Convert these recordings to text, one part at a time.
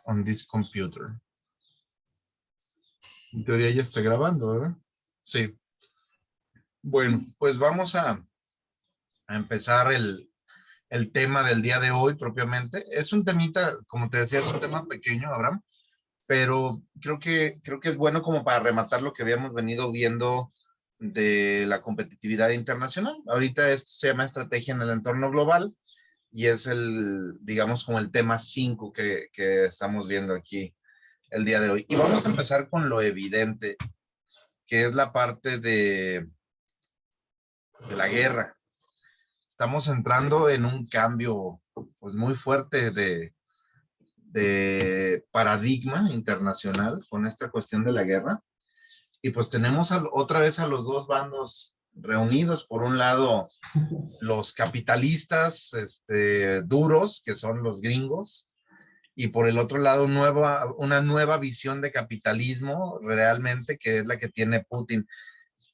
on this computer. En teoría ya está grabando, ¿verdad? Sí. Bueno, pues vamos a empezar el tema del día de hoy propiamente. Es un temita, como te decía, es un tema pequeño, Abraham, pero creo que es bueno como para rematar lo que habíamos venido viendo de la competitividad internacional. Ahorita esto se llama estrategia en el entorno global y es digamos, como el tema 5 que estamos viendo aquí el día de hoy. Y vamos a empezar con lo evidente, que es la parte de la guerra. Estamos entrando en un cambio pues, muy fuerte de paradigma internacional con esta cuestión de la guerra. Y pues tenemos otra vez a los dos bandos reunidos. Por un lado, los capitalistas duros, que son los gringos, y por el otro lado, una nueva visión de capitalismo realmente, que es la que tiene Putin.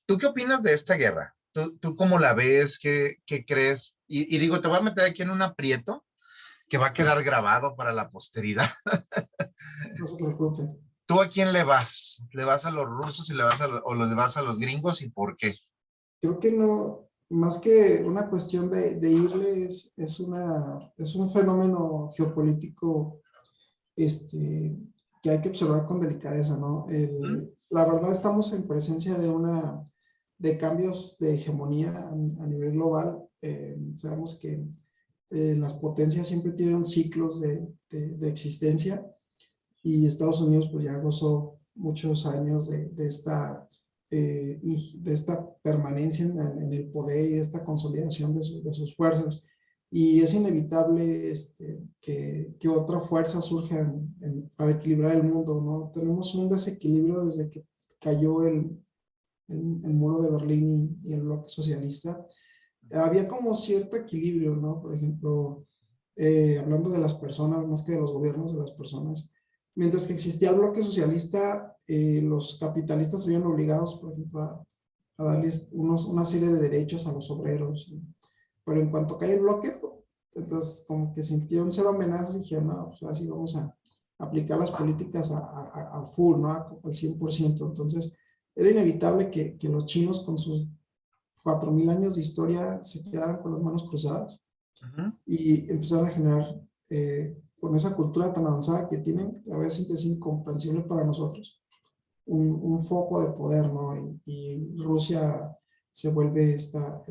¿Tú qué opinas de esta guerra? ¿Tú cómo la ves? ¿Qué crees? Y digo, te voy a meter aquí en un aprieto que va a quedar grabado para la posteridad. No se preocupe. ¿Tú a quién le vas? ¿Le vas a los rusos y o le vas a los gringos y por qué? Creo que no, más que una cuestión de irle, es un fenómeno geopolítico que hay que observar con delicadeza, ¿no? La verdad estamos en presencia de cambios de hegemonía a nivel global. Sabemos que las potencias siempre tienen ciclos de existencia y Estados Unidos pues ya gozó muchos años de esta permanencia en el poder y de esta consolidación de sus fuerzas. Y es inevitable que otra fuerza surja para equilibrar el mundo, ¿no? Tenemos un desequilibrio desde que cayó el muro de Berlín y el bloque socialista. Había como cierto equilibrio, ¿no? Por ejemplo, hablando de las personas, más que de los gobiernos, de las personas. Mientras que existía el bloque socialista, los capitalistas se vieron obligados, por ejemplo, a darles una serie de derechos a los obreros. Pero en cuanto cae el bloque, entonces como que sintieron cero amenazas y dijeron, no, pues así vamos a aplicar las políticas a full, ¿no? Al 100%. Entonces, era inevitable que los chinos con sus 4.000 años de historia se quedaran con las manos cruzadas y empezaron a generar, con esa cultura tan avanzada que tienen, a veces es incomprensible para nosotros, un foco de poder, ¿no? Y Rusia se vuelve esta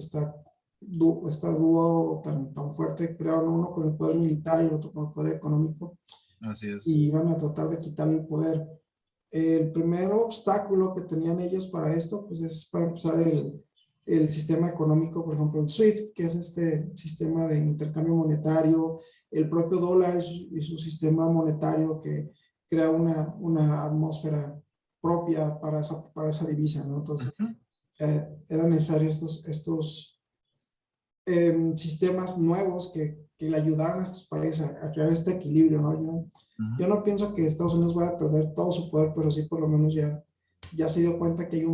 dúo tan fuerte, crearon uno con el poder militar y el otro con el poder económico. Así es. Y van a tratar de quitarle el poder. El primer obstáculo que tenían ellos para esto, pues es para empezar el sistema económico, por ejemplo, el SWIFT, que es este sistema de intercambio monetario, el propio dólar y su sistema monetario que crea una atmósfera propia para esa divisa, ¿no? Entonces, eran necesarios estos sistemas nuevos que le ayudaran a estos países a crear este equilibrio, ¿no? Yo no pienso que Estados Unidos vaya a perder todo su poder, pero sí por lo menos ya se dio cuenta que hay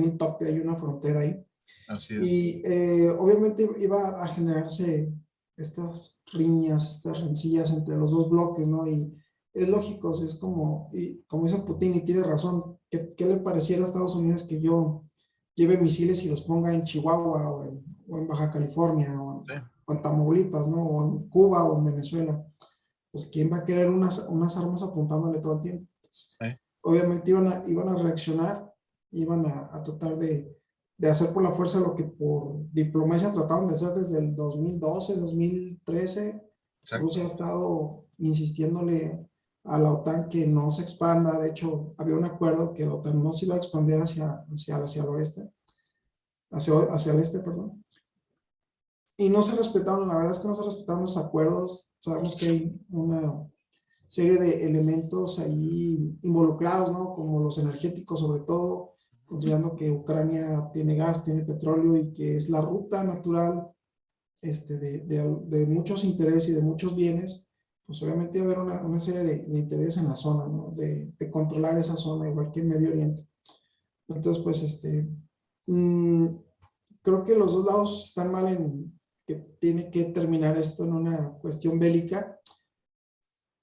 un tope, hay una frontera ahí. Así es. Y obviamente iba a generarse estas riñas, estas rencillas entre los dos bloques, ¿no? Y es lógico, es como dice Putin, y tiene razón, ¿qué le pareciera a Estados Unidos que yo lleve misiles y los ponga en Chihuahua o en Baja California o en Tamaulipas, ¿no? O en Cuba o en Venezuela? Pues ¿quién va a querer unas armas apuntándole todo el tiempo? Pues, obviamente iban a reaccionar, iban a tratar de hacer por la fuerza lo que por diplomacia trataron de hacer desde el 2012, 2013. Exacto. Rusia ha estado insistiéndole a la OTAN que no se expanda. De hecho, había un acuerdo que la OTAN no se iba a expandir hacia el oeste, hacia el este, perdón. Y no se respetaron, la verdad es que no se respetaron los acuerdos. Sabemos que hay una serie de elementos ahí involucrados, ¿no? Como los energéticos sobre todo, considerando que Ucrania tiene gas, tiene petróleo y que es la ruta natural de muchos intereses y de muchos bienes, pues obviamente va a haber una serie de intereses en la zona, ¿no? De controlar esa zona, igual que en Medio Oriente. Entonces, pues, creo que los dos lados están mal en que tiene que terminar esto en una cuestión bélica,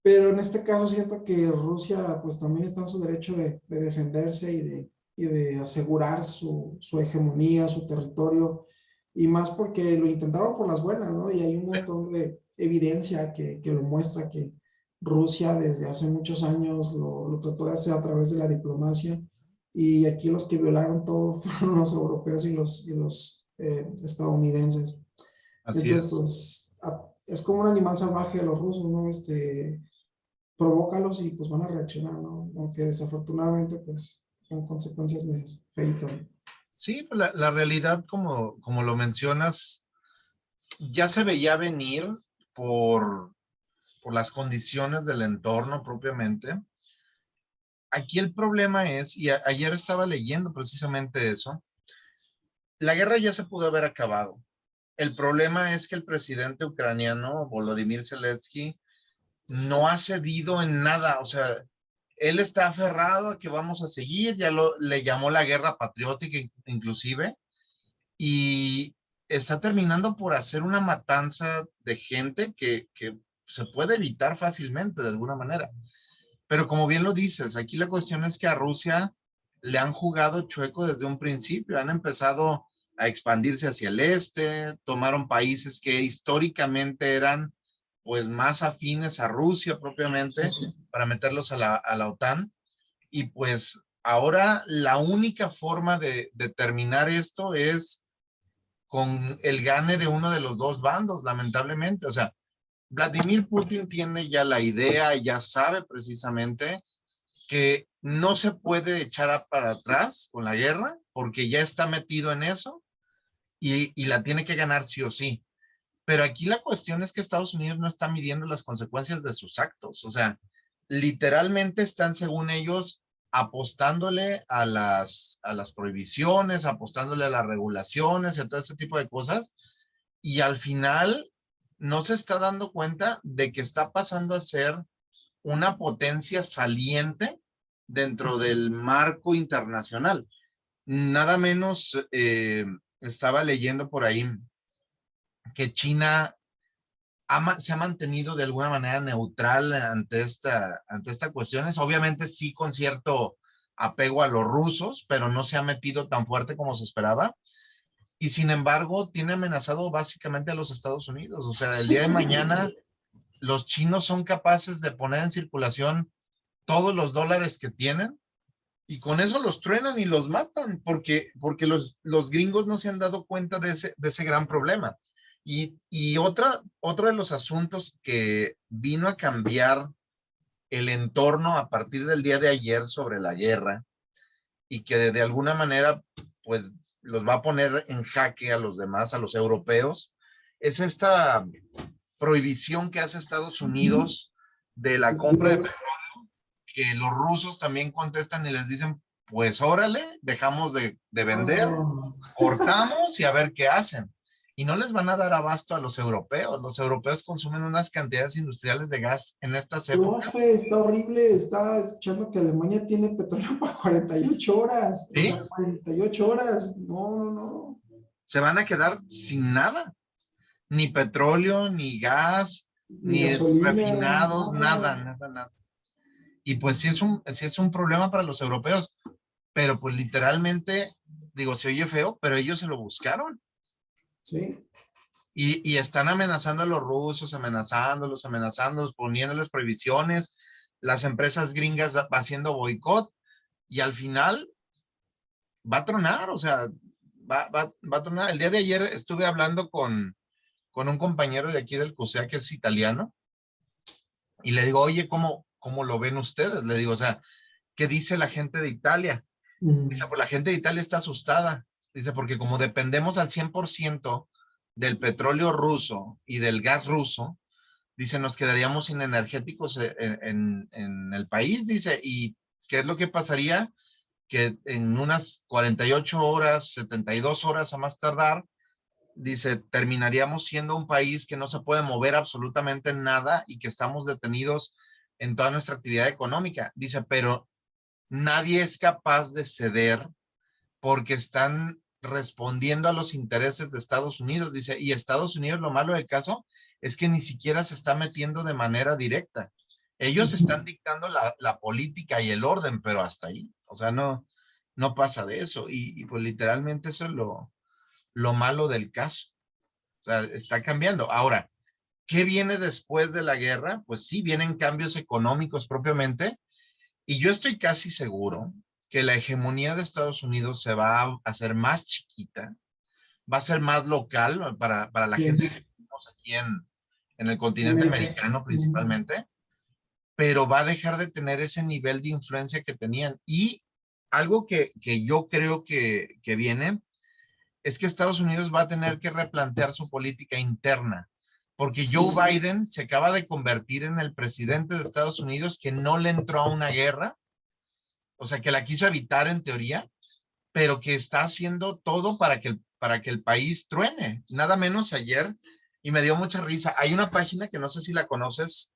Pero en este caso siento que Rusia pues también está en su derecho de defenderse y de asegurar su hegemonía, su territorio, y más porque lo intentaron por las buenas, ¿no? Y hay un montón de evidencia que lo muestra que Rusia desde hace muchos años lo trató de hacer a través de la diplomacia, y aquí los que violaron todo fueron los europeos y los estadounidenses. Así Entonces, es. pues, es como un animal salvaje de los rusos, ¿no? Provócalos y pues van a reaccionar, ¿no? Aunque desafortunadamente, pues, con consecuencias feitas. Sí, pues la realidad, como lo mencionas, ya se veía venir por, por las condiciones del entorno propiamente. Aquí el problema es, y ayer estaba leyendo precisamente eso, la guerra ya se pudo haber acabado. El problema es que el presidente ucraniano, Volodymyr Zelensky, no ha cedido en nada. O sea, él está aferrado a que vamos a seguir, le llamó la guerra patriótica inclusive, y está terminando por hacer una matanza de gente que se puede evitar fácilmente de alguna manera. Pero como bien lo dices, aquí la cuestión es que a Rusia le han jugado chueco desde un principio, han empezado a expandirse hacia el este, tomaron países que históricamente eran pues más afines a Rusia propiamente para meterlos a la OTAN, y pues ahora la única forma de terminar esto es con el gane de uno de los dos bandos, lamentablemente. O sea, Vladimir Putin tiene ya la idea, ya sabe precisamente que no se puede echar para atrás con la guerra porque ya está metido en eso, y la tiene que ganar sí o sí. Pero aquí la cuestión es que Estados Unidos no está midiendo las consecuencias de sus actos. O sea, literalmente están, según ellos, apostándole a las prohibiciones, apostándole a las regulaciones y a todo ese tipo de cosas. Y al final no se está dando cuenta de que está pasando a ser una potencia saliente dentro del marco internacional. Nada menos, estaba leyendo por ahí que China se ha mantenido de alguna manera neutral ante esta cuestión. Obviamente sí con cierto apego a los rusos, pero no se ha metido tan fuerte como se esperaba. Y sin embargo, tiene amenazado básicamente a los Estados Unidos. O sea, el día de mañana los chinos son capaces de poner en circulación todos los dólares que tienen, y con eso los truenan y los matan, porque los gringos no se han dado cuenta de ese gran problema. Y otro de los asuntos que vino a cambiar el entorno a partir del día de ayer sobre la guerra, y que de alguna manera pues los va a poner en jaque a los demás, a los europeos, es esta prohibición que hace Estados Unidos de la compra de petróleo, que los rusos también contestan y les dicen, pues órale, dejamos de vender, Oh, cortamos y a ver qué hacen. Y no les van a dar abasto a los europeos. Los europeos consumen unas cantidades industriales de gas en estas épocas. profe, está horrible. Está escuchando que Alemania tiene petróleo para 48 horas. O ¿Sí? sea, 48 horas. No, no, no. Se van a quedar sin nada. Ni petróleo, ni gas, Ni ni gasolina, refinados, nada. nada, nada, nada. Y pues sí es un problema para los europeos, pero pues literalmente, digo, se oye feo, pero ellos se lo buscaron. Sí. Y están amenazando a los rusos, amenazándolos, poniéndoles prohibiciones. Las empresas gringas va haciendo boicot, y al final va a tronar. O sea, va a tronar. El día de ayer estuve hablando con un compañero de aquí del CUSEA que es italiano, y le digo, oye, ¿cómo lo ven ustedes? Le digo, o sea, ¿qué dice la gente de Italia? Dice, Mm. pues la gente de Italia está asustada. Dice, porque como dependemos al 100% del petróleo ruso y del gas ruso, dice, nos quedaríamos sin energéticos en el país. Dice, ¿y qué es lo que pasaría? Que en unas 48 horas, 72 horas a más tardar, dice, terminaríamos siendo un país que no se puede mover absolutamente nada y que estamos detenidos en toda nuestra actividad económica. Dice, pero nadie es capaz de ceder porque están respondiendo a los intereses de Estados Unidos. Dice, y Estados Unidos, lo malo del caso es que ni siquiera se está metiendo de manera directa. Ellos están dictando la política y el orden, pero hasta ahí. O sea, no pasa de eso. Y pues literalmente eso es lo malo del caso. O sea, está cambiando. Ahora, ¿qué viene después de la guerra? Pues sí, vienen cambios económicos propiamente. Y yo estoy casi seguro que la hegemonía de Estados Unidos se va a hacer más chiquita, va a ser más local para la gente que Bien, vivimos aquí en el continente América. americano principalmente, pero va a dejar de tener ese nivel de influencia que tenían. Y algo que yo creo que viene es que Estados Unidos va a tener que replantear su política interna, porque Joe Sí, Biden se acaba de convertir en el presidente de Estados Unidos que no le entró a una guerra, o sea, que la quiso evitar en teoría, pero que está haciendo todo para que el país truene. Nada menos ayer, y me dio mucha risa. Hay una página que no sé si la conoces,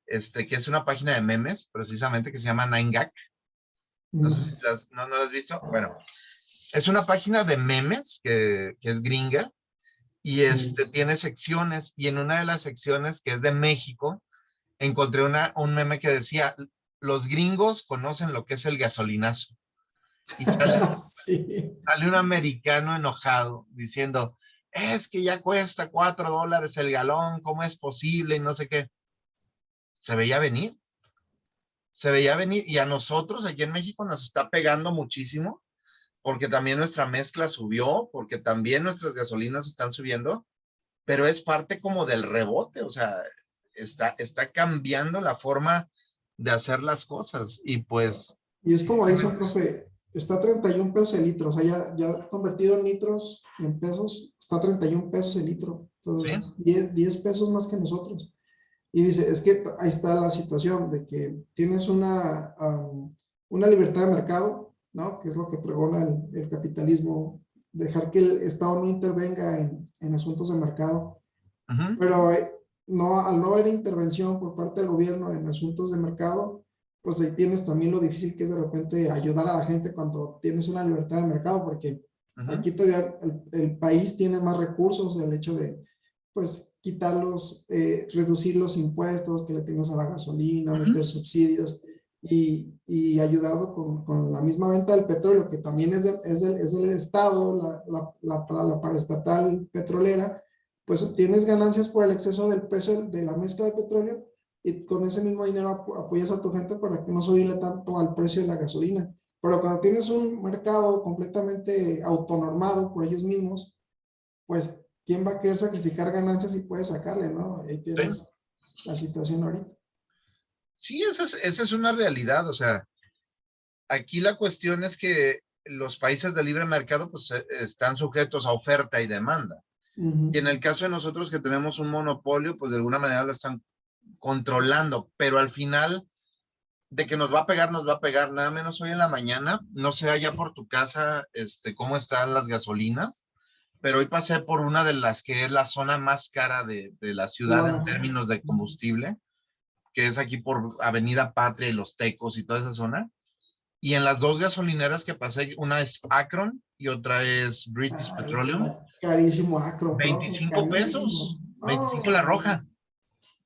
que es una página de memes, precisamente, que se llama 9gag. No sé no. si no la has visto. Bueno, es una página de memes que es gringa y tiene secciones. Y en una de las secciones, que es de México, encontré un meme que decía, los gringos conocen lo que es el gasolinazo. Y Sí. sale un americano enojado diciendo, es que ya cuesta $4 el galón, ¿cómo es posible? Y no sé qué. Se veía venir, se veía venir. Y a nosotros aquí en México nos está pegando muchísimo porque también nuestra mezcla subió, porque también nuestras gasolinas están subiendo, pero es parte como del rebote, o sea, está cambiando la forma de hacer las cosas. Y pues, Y es como dicen, profe, está a 31 pesos el litro, o sea, ya convertido en litros, en pesos, está a 31 pesos el litro. sí, Entonces, 10 pesos más que nosotros. Y dice, es que ahí está la situación de que tienes una libertad de mercado, ¿no? Que es lo que pregona el capitalismo, dejar que el Estado no intervenga en asuntos de mercado, uh-huh, pero no, al no haber intervención por parte del gobierno en asuntos de mercado, pues ahí tienes también lo difícil que es de repente ayudar a la gente cuando tienes una libertad de mercado, porque uh-huh, aquí todavía el país tiene más recursos, el hecho de pues quitarlos, reducir los impuestos que le tienes a la gasolina, uh-huh, meter subsidios y ayudarlo con la misma venta del petróleo, que también es del Estado, la paraestatal petrolera, pues tienes ganancias por el exceso del precio de la mezcla de petróleo y con ese mismo dinero apoyas a tu gente para que no subirle tanto al precio de la gasolina. Pero cuando tienes un mercado completamente autonormado por ellos mismos, pues, ¿quién va a querer sacrificar ganancias y puede sacarle, no? Ahí sí. tienes la situación ahorita. Sí, esa es una realidad. O sea, aquí la cuestión es que los países de libre mercado pues están sujetos a oferta y demanda. Uh -huh. Y en el caso de nosotros que tenemos un monopolio, pues de alguna manera lo están controlando, pero al final de que nos va a pegar, nos va a pegar. Nada menos hoy en la mañana, no sé allá por tu casa, cómo están las gasolinas, pero hoy pasé por una de las que es la zona más cara de la De ciudad en Guanajuato. términos de Uh -huh. combustible, que es aquí por Avenida Patria y Los Tecos y toda esa zona. Y en las dos gasolineras que pasé, una es Akron y otra es British Ay, Petroleum, está carísimo Acro, profe, 25 pesos, carísimo. 25 la No, roja.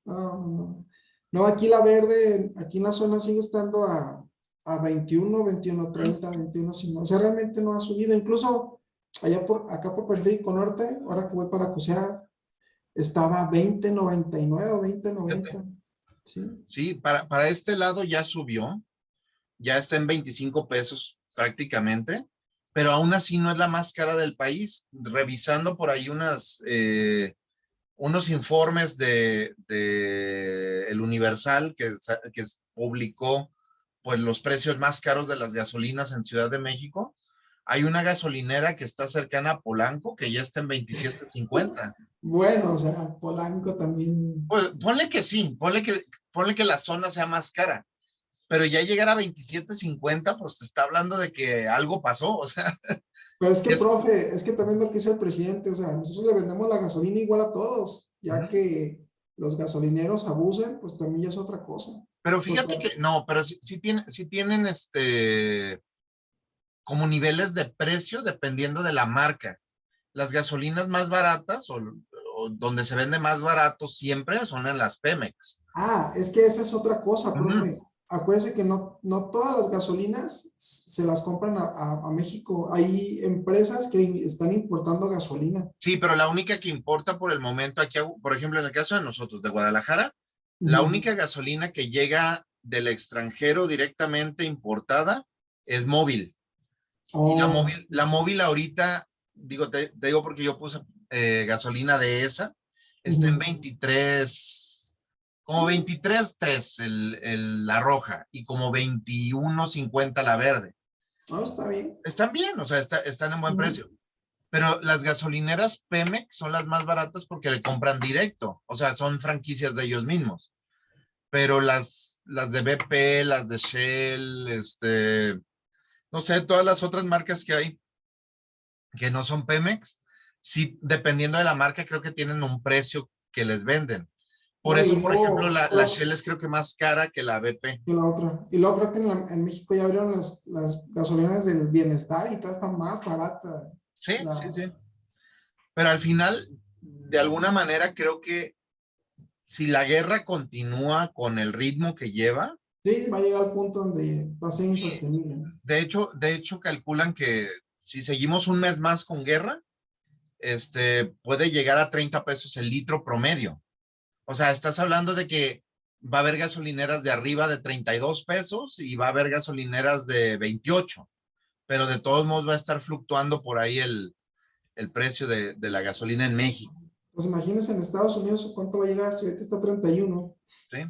no, no. No, aquí la verde, aquí en la zona sigue estando a 21, 21, 30, 21, o sea, realmente no ha subido. Incluso acá por Periférico Norte, ahora que voy para Cusea, estaba 20.99 o 20.90. Sí. Sí, para este lado ya subió, ya está en 25 pesos prácticamente, pero aún así no es la más cara del país. Revisando por ahí unos informes de El Universal que publicó pues los precios más caros de las gasolinas en Ciudad de México. Hay una gasolinera que está cercana a Polanco que ya está en 27.50. Bueno, o sea, Polanco también. Pues ponle que sí, ponle que la zona sea más cara, pero ya llegar a 27.50, pues te está hablando de que algo pasó, o sea. Pero es que, profe, es que también lo que dice el presidente, o sea, nosotros le vendemos la gasolina igual a todos, ya Uh-huh. que los gasolineros abusen, pues también ya es otra cosa. Pero Porque, fíjate que no, pero sí tienen como niveles de precio dependiendo de la marca. Las gasolinas más baratas o donde se vende más barato siempre son en las Pemex. Es que esa es otra cosa, Ujú. profe. Acuérdese que no todas las gasolinas se las compran a México. Hay empresas que están importando gasolina. Sí, pero la única que importa por el momento aquí, por ejemplo, en el caso de nosotros, de Guadalajara, la Ujú. única gasolina que llega del extranjero directamente importada es móvil. Y Oh, la móvil ahorita, digo, te digo porque yo puse gasolina de esa, está en ujú. 23, como 23.3 la roja y como 21.50 la verde. Está bien. Están bien, o sea, están en buen Ujú. precio. Pero las gasolineras Pemex son las más baratas porque le compran directo, o sea, son franquicias de ellos mismos. Pero las de BP, las de Shell, no sé, todas las otras marcas que hay que no son Pemex, sí, dependiendo de la marca, creo que tienen un precio que les venden. Por No, y eso, por ejemplo, luego, la Shell es creo que más cara que la BP. y la otra. Y luego creo que en México ya abrieron las gasolinas del bienestar y toda está más barata. Sí, sí, Las, sí. Pero al final, de alguna manera, creo que si la guerra continúa con el ritmo que lleva, sí, va a llegar al punto donde va a ser sí, insostenible. de hecho calculan que si seguimos un mes más con guerra, puede llegar a 30 pesos el litro promedio. O sea, estás hablando de que va a haber gasolineras de arriba de 32 pesos y va a haber gasolineras de 28, pero de todos modos va a estar fluctuando por ahí el precio de la gasolina en México, Pues imagínense en Estados Unidos cuánto va a llegar, si ahorita está 31. ¿sí?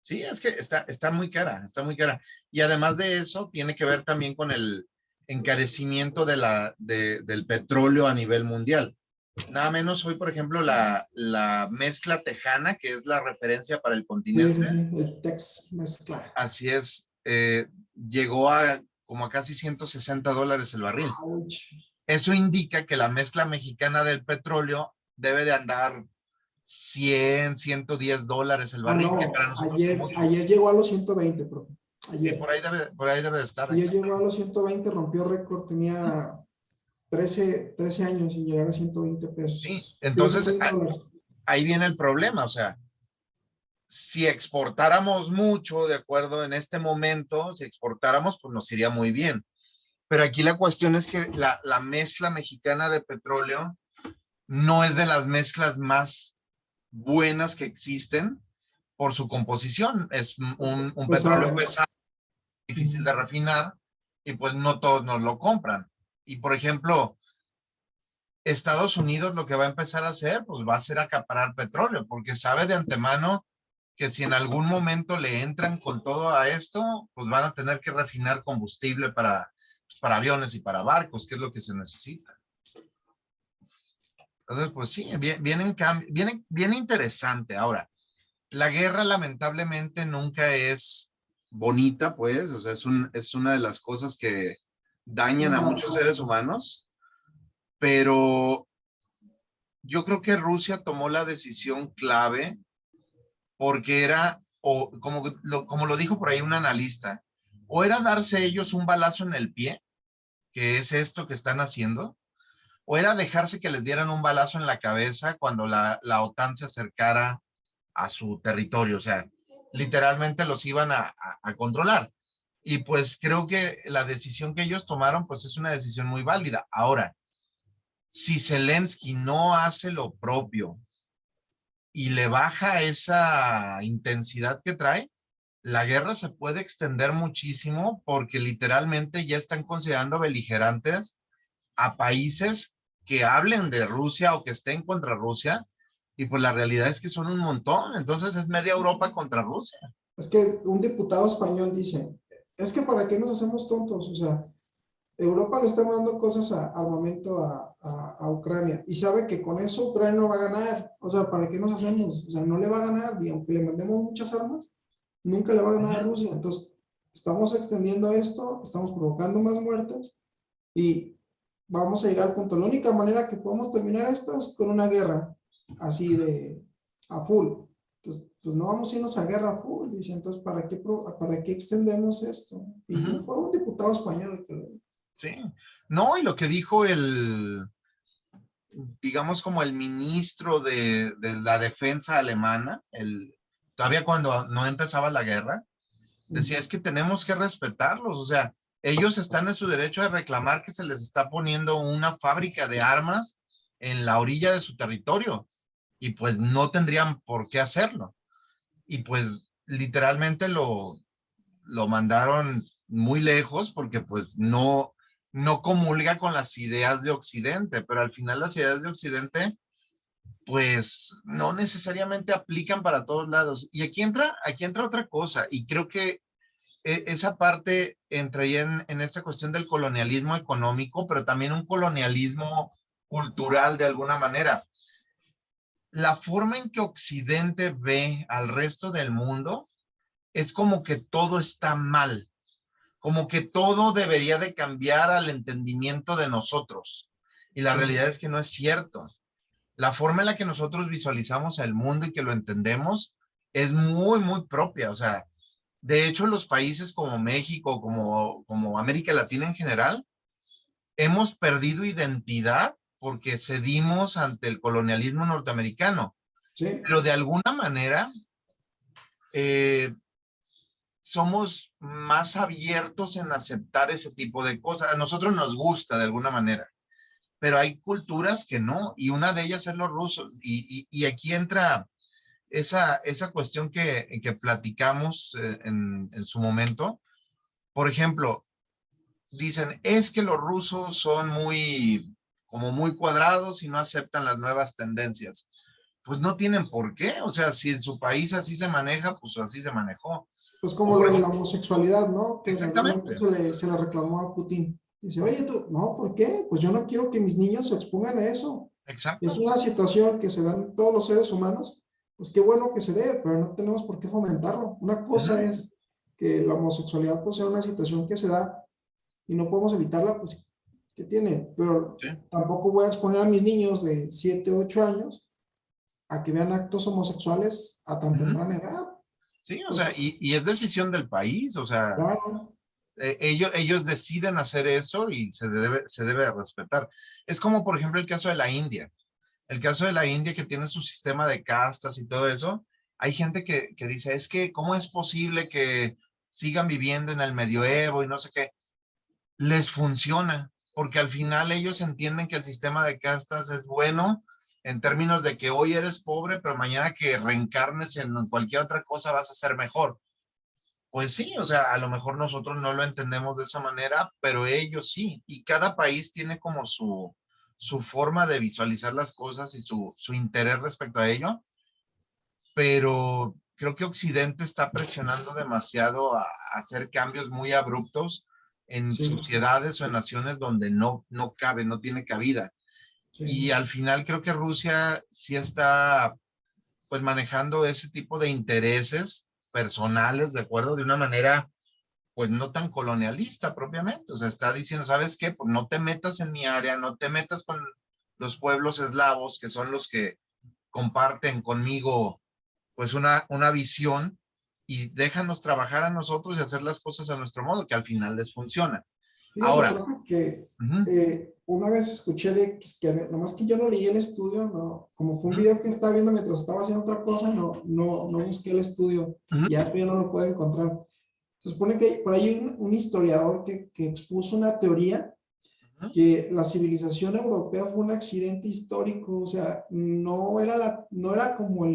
Sí, es que está muy cara, está muy cara. Y además de eso, tiene que ver también con el encarecimiento del petróleo a nivel mundial. Nada menos hoy, por ejemplo, la mezcla tejana, que es la referencia para el Sí, continente, sí, sí, el Tex mezcla. así es, llegó a como a casi $160 el barril. Ouch. Eso indica que la mezcla mexicana del petróleo debe de andar 100, $110 el barril, que para No, nosotros es mucho. ayer llegó a los 120, profe. Sí, Ayer. por ahí debe de estar, Ayer llegó a exactamente. los 120, rompió récord, tenía 13 años sin llegar a 120 pesos. Sí, Digo, entonces 120 dólares. ahí viene el problema, o sea, si exportáramos mucho, de acuerdo, en este momento, si exportáramos, pues nos iría muy bien. Pero aquí la cuestión es que la mezcla mexicana de petróleo no es de las mezclas más buenas que existen por su composición. Es un petróleo Pesado. pesado, difícil Ujú. de refinar, y pues no todos nos lo compran. Y por ejemplo, Estados Unidos lo que va a empezar a hacer, pues va a ser acaparar petróleo, porque sabe de antemano que si en algún momento le entran con todo a esto, pues van a tener que refinar combustible para aviones y para barcos, que es lo que se necesita. Entonces, pues sí, viene interesante. Ahora, la guerra lamentablemente nunca es bonita, pues, o sea, es una de las cosas que dañan a No, muchos seres humanos, pero yo creo que Rusia tomó la decisión clave porque era, o como lo dijo por ahí un analista, o era darse ellos un balazo en el pie, que es esto que están haciendo, o era dejarse que les dieran un balazo en la cabeza cuando la OTAN se acercara a su territorio, o sea, literalmente los iban a controlar. Y pues creo que la decisión que ellos tomaron, pues es una decisión muy válida. Ahora, si Zelensky no hace lo propio y le baja esa intensidad que trae, la guerra se puede extender muchísimo porque literalmente ya están considerando beligerantes a países que hablen de Rusia o que estén contra Rusia, y pues la realidad es que son un montón, entonces es media Europa contra Rusia. es que un diputado español dice, es que para qué nos hacemos tontos, o sea, Europa le está mandando cosas al momento a Ucrania y sabe que con eso Ucrania no va a ganar, o sea, ¿para qué nos hacemos? O sea, no le va a ganar, y aunque le mandemos muchas armas, nunca le va a ganar a Rusia, entonces estamos extendiendo esto, estamos provocando más muertes y vamos a llegar al punto. La única manera que podemos terminar esto es con una guerra así de a full. Entonces, pues no vamos a irnos a guerra a full, dice. Entonces, ¿para qué extendemos esto? Uh Y -huh. fue un diputado español que Sí, no, y lo que dijo digamos como el ministro de la defensa alemana, todavía cuando no empezaba la guerra, decía, es que tenemos que respetarlos, o sea, ellos están en su derecho de reclamar que se les está poniendo una fábrica de armas en la orilla de su territorio y pues no tendrían por qué hacerlo. Y pues literalmente lo mandaron muy lejos porque pues no comulga con las ideas de Occidente, pero al final las ideas de Occidente pues no necesariamente aplican para todos lados. Y aquí entra otra cosa, y creo que esa parte entraría en esta cuestión del colonialismo económico, pero también un colonialismo cultural de alguna manera. La forma en que Occidente ve al resto del mundo es como que todo está mal, como que todo debería de cambiar al entendimiento de nosotros. Y la Sí, realidad es que no es cierto. La forma en la que nosotros visualizamos el mundo y que lo entendemos es muy, muy propia. O sea, de hecho, los países como México, como América Latina en general, hemos perdido identidad porque cedimos ante el colonialismo norteamericano. sí, Pero de alguna manera, eh, somos más abiertos en aceptar ese tipo de cosas. A nosotros nos gusta de alguna manera, pero hay culturas que no, y una de ellas es los rusos. Y aquí entra esa cuestión que platicamos en su momento. Por ejemplo, dicen, es que los rusos son como muy cuadrados y no aceptan las nuevas tendencias. Pues no tienen por qué, o sea, si en su país así se maneja, pues así se manejó. pues O como por lo de la ejemplo, homosexualidad, ¿no? Que en algún momento exactamente, se le reclamó a Putin. Dice, oye, tú, no, ¿por qué? Pues yo no quiero que mis niños se expongan a eso. Es exacto. una situación que se da en todos los seres humanos, pues qué bueno que se dé, pero no tenemos por qué fomentarlo. Una cosa Ujú, es que la homosexualidad pues sea una situación que se da y no podemos evitarla, pues, ¿qué tiene? Pero sí, tampoco voy a exponer a mis niños de 7 8 años a que vean actos homosexuales a tan ujú. temprana edad. Sí, o sea, Pues, y es decisión del país, o sea, claro, ellos deciden hacer eso y se debe respetar. Es como, por ejemplo, el caso de la India. El caso de la India que tiene su sistema de castas y todo eso. Hay gente que dice, es que, ¿cómo es posible que sigan viviendo en el medioevo y no sé qué? Les funciona, porque al final ellos entienden que el sistema de castas es bueno en términos de que hoy eres pobre, pero mañana que reencarnes en cualquier otra cosa vas a ser mejor. Pues sí, o sea, a lo mejor nosotros no lo entendemos de esa manera, pero ellos sí, y cada país tiene como su forma de visualizar las cosas y su interés respecto a ello, pero creo que Occidente está presionando demasiado a hacer cambios muy abruptos en sí, sociedades o en naciones donde no cabe, no tiene cabida. Y sí. al final creo que Rusia sí está pues manejando ese tipo de intereses personales, ¿de acuerdo? De una manera pues no tan colonialista propiamente, o sea, está diciendo, ¿sabes qué? Pues no te metas en mi área, no te metas con los pueblos eslavos, que son los que comparten conmigo pues una visión y déjanos trabajar a nosotros y hacer las cosas a nuestro modo, que al final les funciona. Fíjese, Ahora, profe, que uh-huh, una vez escuché de nomás que yo no leí el estudio, no, como fue un uh-huh, video que estaba viendo mientras estaba haciendo otra cosa, no busqué el estudio, uh-huh, ya esto ya no lo puedo encontrar. Se supone que por ahí hay un historiador que expuso una teoría uh-huh, que la civilización europea fue un accidente histórico, o sea, no era como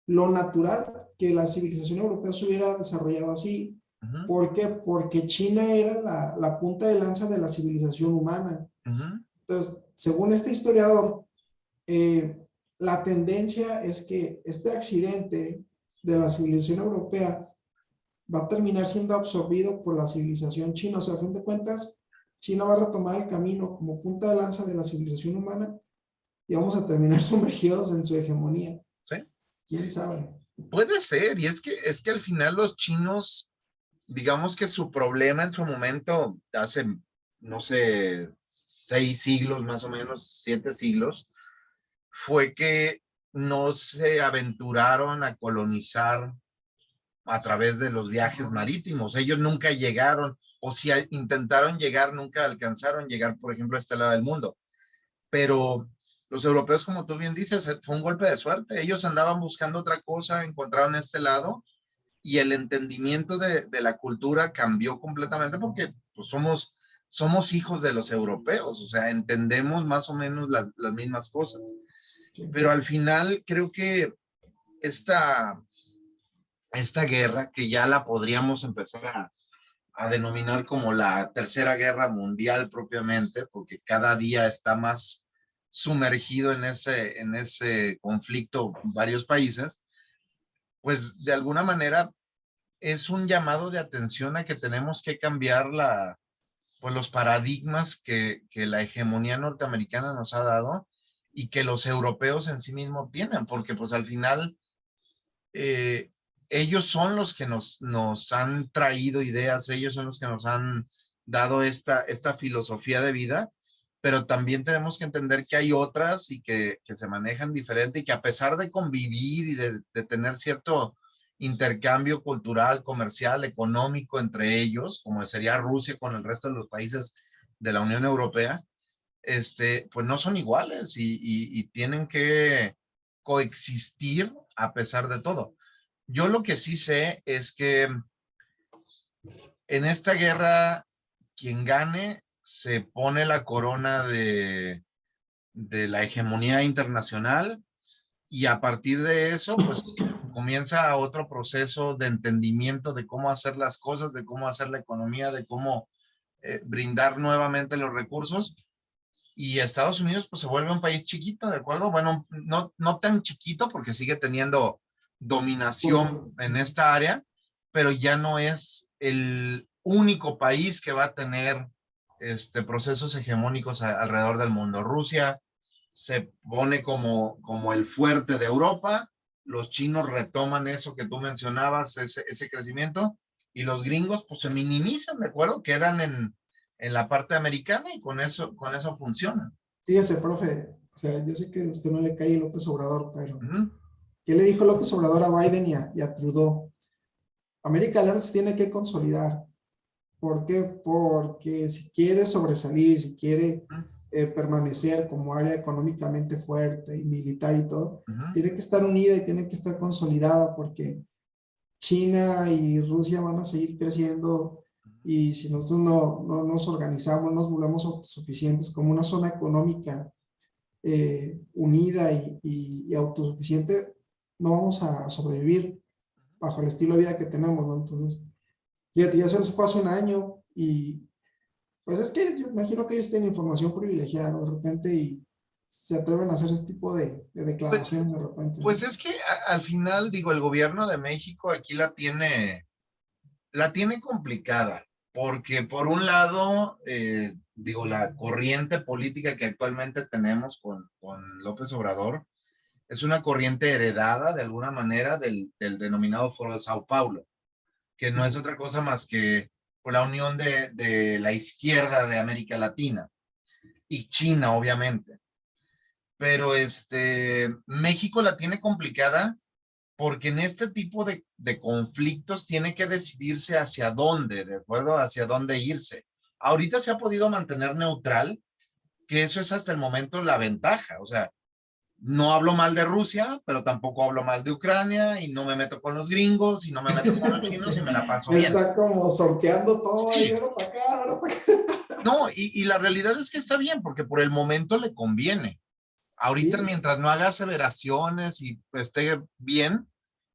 lo natural que la civilización europea se hubiera desarrollado así. uh-huh, ¿Por qué? Porque China era la punta de lanza de la civilización humana. uh-huh, Entonces, según este historiador, eh, la tendencia es que este accidente de la civilización europea va a terminar siendo absorbido por la civilización china. O sea, a fin de cuentas, China va a retomar el camino como punta de lanza de la civilización humana y vamos a terminar sumergidos en su hegemonía. sí, ¿Quién sabe? puede ser, y es que al final los chinos, digamos que su problema en su momento, hace, no sé, 6 siglos más o menos, 7 siglos, fue que no se aventuraron a colonizar a través de los viajes marítimos. Ellos nunca llegaron, o si intentaron llegar, nunca alcanzaron llegar, por ejemplo, a este lado del mundo. Pero los europeos, como tú bien dices, fue un golpe de suerte. Ellos andaban buscando otra cosa, encontraron este lado y el entendimiento de la cultura cambió completamente porque pues, somos hijos de los europeos, o sea, entendemos más o menos las mismas cosas. Sí. Pero al final creo que esta, esta guerra, que ya la podríamos empezar a denominar como la Tercera Guerra Mundial propiamente, porque cada día está más sumergido en ese conflicto varios países, pues de alguna manera es un llamado de atención a que tenemos que cambiar pues los paradigmas que la hegemonía norteamericana nos ha dado y que los europeos en sí mismos tienen, porque pues al final eh, ellos son los que nos han traído ideas, ellos son los que nos han dado esta filosofía de vida, pero también tenemos que entender que hay otras y que se manejan diferente y que a pesar de convivir y de tener cierto intercambio cultural, comercial, económico entre ellos, como sería Rusia con el resto de los países de la Unión Europea, pues no son iguales y tienen que coexistir a pesar de todo. Yo lo que sí sé es que en esta guerra, quien gane se pone la corona de la hegemonía internacional y a partir de eso, pues comienza otro proceso de entendimiento de cómo hacer las cosas, de cómo hacer la economía, de cómo brindar nuevamente los recursos. Y Estados Unidos pues se vuelve un país chiquito, ¿de acuerdo? Bueno, no tan chiquito porque sigue teniendo dominación Bueno, en esta área, pero ya no es el único país que va a tener procesos hegemónicos alrededor del mundo. Rusia se pone como el fuerte de Europa, los chinos retoman eso que tú mencionabas, ese crecimiento, y los gringos pues se minimizan, ¿de acuerdo? Quedan en la parte americana y con eso funciona. fíjese, profe, o sea, yo sé que a usted no le cae López Obrador, pero Ujú, ¿qué le dijo López Obrador a Biden y a Trudeau? América Latina se tiene que consolidar. ¿Por qué? Porque si quiere sobresalir, si quiere ujú, permanecer como área económicamente fuerte y militar y todo, ujú. tiene que estar unida y tiene que estar consolidada porque China y Rusia van a seguir creciendo y si nosotros no nos organizamos, nos volvemos autosuficientes como una zona económica unida y autosuficiente, no vamos a sobrevivir bajo el estilo de vida que tenemos, ¿no? Entonces, fíjate, ya se fue hace un año y pues es que yo imagino que ellos tienen información privilegiada, ¿no? De repente y se atreven a hacer este tipo de Pues, declaraciones de repente, pues ¿no? es que al final, digo, el gobierno de México aquí la tiene complicada, porque por un lado, digo, la corriente política que actualmente tenemos con López Obrador es una corriente heredada de alguna manera del denominado Foro de Sao Paulo, que no es otra cosa más que por la unión de la izquierda de América Latina y China, obviamente. Pero México la tiene complicada porque en este tipo de conflictos tiene que decidirse hacia dónde, ¿de acuerdo? Hacia dónde irse. Ahorita se ha podido mantener neutral, que eso es hasta el momento la ventaja. O sea, no hablo mal de Rusia, pero tampoco hablo mal de Ucrania y no me meto con los gringos y no me meto con los chinos Sí, y me la paso bien. está como sorteando todo ahí, Sí, ahora para acá, ahora para acá. no, y la realidad es que está bien, porque por el momento le conviene. Ahorita, Sí, mientras no haga aseveraciones y esté bien,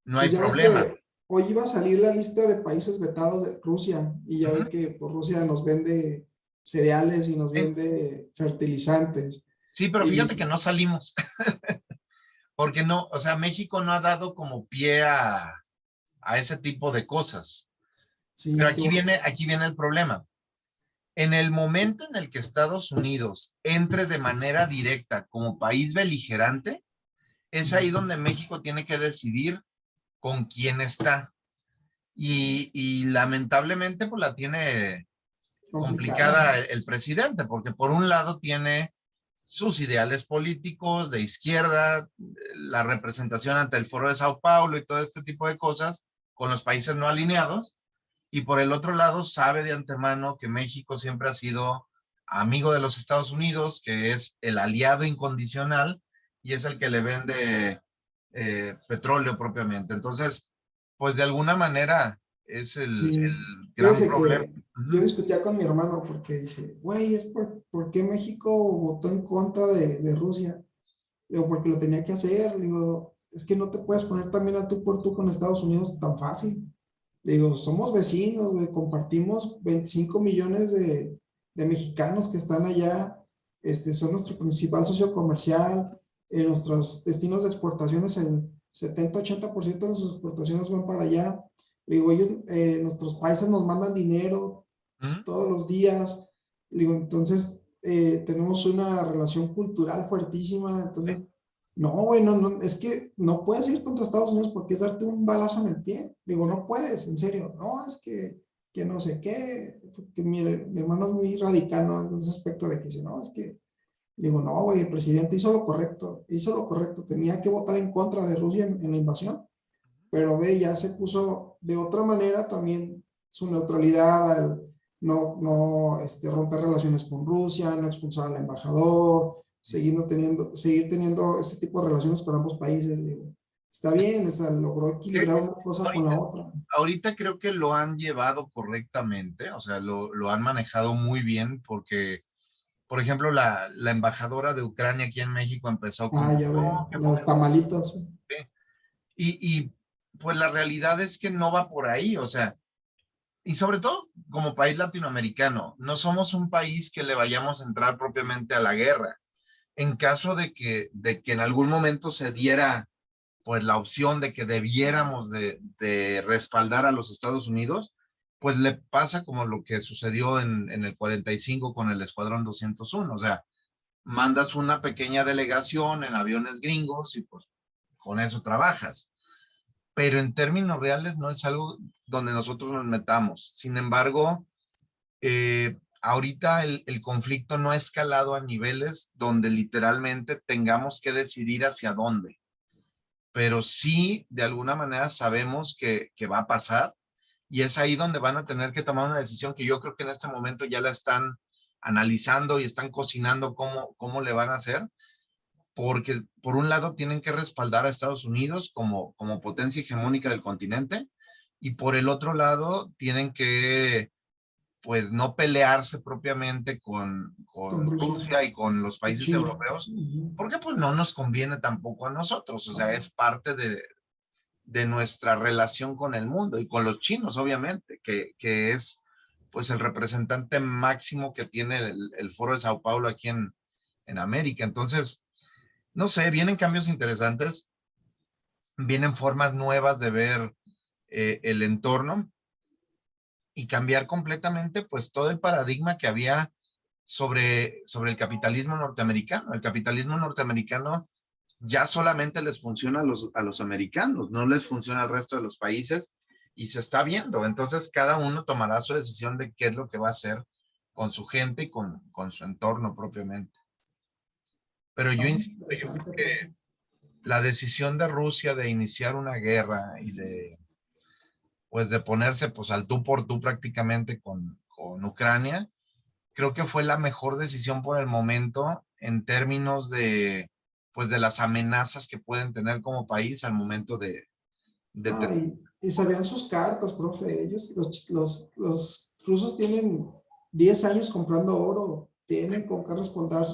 no hay pues ya ve problema. que hoy iba a salir la lista de países vetados de Rusia y ya ve Ujú. que por Rusia nos vende cereales y nos Sí, vende fertilizantes. sí, pero fíjate que Y no salimos, porque no, o sea, México no ha dado como pie a ese tipo de cosas. Pero sí, qué bueno. aquí viene el problema. En el momento en el que Estados Unidos entre de manera directa como país beligerante, es ahí donde México tiene que decidir con quién está. Y lamentablemente, pues la tiene Complicada. complicada el presidente, porque por un lado tiene sus ideales políticos de izquierda, la representación ante el Foro de Sao Paulo y todo este tipo de cosas con los países no alineados, y por el otro lado sabe de antemano que México siempre ha sido amigo de los Estados Unidos, que es el aliado incondicional y es el que le vende petróleo propiamente. Entonces, pues de alguna manera es el Sí. gran Fíjese problema. que yo discutía con mi hermano porque dice, güey, ¿por qué México votó en contra de Rusia? Le digo, porque lo tenía que hacer. Le digo, es que no te puedes poner también a tú por tú con Estados Unidos tan fácil. Le digo, somos vecinos, güey, compartimos 25 millones de mexicanos que están allá, son nuestro principal socio comercial, nuestros destinos de exportaciones, el 70-80% de nuestras exportaciones van para allá. Le digo, ellos, nuestros países nos mandan dinero ¿Mm? todos los días. Le digo, entonces tenemos una relación cultural fuertísima. Sí. Entonces, no, güey, no, es que no puedes ir contra Estados Unidos porque es darte un balazo en el pie. Digo, no puedes, en serio. No, es que no sé qué. Porque mi hermano es muy radical, ¿no? En ese aspecto de que dice, no, es que. Digo, no, güey, el presidente hizo lo correcto. Tenía que votar en contra de Rusia en la invasión, pero ve, ya se puso de otra manera también su neutralidad al romper relaciones con Rusia, no expulsar al embajador, seguir teniendo este tipo de relaciones con ambos países. Digo, está bien, o sea, logró Que equilibrar una cosa con la ahorita, otra. ahorita creo que lo han llevado correctamente, o sea, lo han manejado muy bien porque, por ejemplo, la embajadora de Ucrania aquí en México empezó Ah, como, ya no, veo, que los porque tamalitos. y pues la realidad es que no va por ahí, o sea, y sobre todo como país latinoamericano, no somos un país que le vayamos a entrar propiamente a la guerra. En caso de que en algún momento se diera pues la opción de que debiéramos de respaldar a los Estados Unidos, pues le pasa como lo que sucedió en el 45 con el Escuadrón 201, o sea, mandas una pequeña delegación en aviones gringos y pues con eso trabajas. Pero en términos reales no es algo donde nosotros nos metamos. Sin embargo, ahorita el conflicto no ha escalado a niveles donde literalmente tengamos que decidir hacia dónde, pero sí de alguna manera sabemos que va a pasar y es ahí donde van a tener que tomar una decisión que yo creo que en este momento ya la están analizando y están cocinando cómo le van a hacer, porque por un lado tienen que respaldar a Estados Unidos como potencia hegemónica del continente y por el otro lado tienen que pues no pelearse propiamente Con con Rusia Rusia y con los y países China. europeos, Ujú. porque pues no nos conviene tampoco a nosotros, o sea, es parte de nuestra relación con el mundo y con los chinos, obviamente, que es pues el representante máximo que tiene el Foro de Sao Paulo aquí en América. Entonces, no sé, vienen cambios interesantes, vienen formas nuevas de ver el entorno y cambiar completamente pues todo el paradigma que había sobre el capitalismo norteamericano. El capitalismo norteamericano ya solamente les funciona a los americanos, no les funciona al resto de los países y se está viendo. Entonces cada uno tomará su decisión de qué es lo que va a hacer con su gente y con su entorno propiamente. Pero yo Ah, insisto, yo creo interesante, profe. que la decisión de Rusia de iniciar una guerra y de ponerse pues al tú por tú prácticamente con Ucrania, creo que fue la mejor decisión por el momento en términos pues de las amenazas que pueden tener como país al momento de No, y sabían sus cartas, profe. Ellos, los rusos tienen 10 años comprando oro, tienen con qué respaldar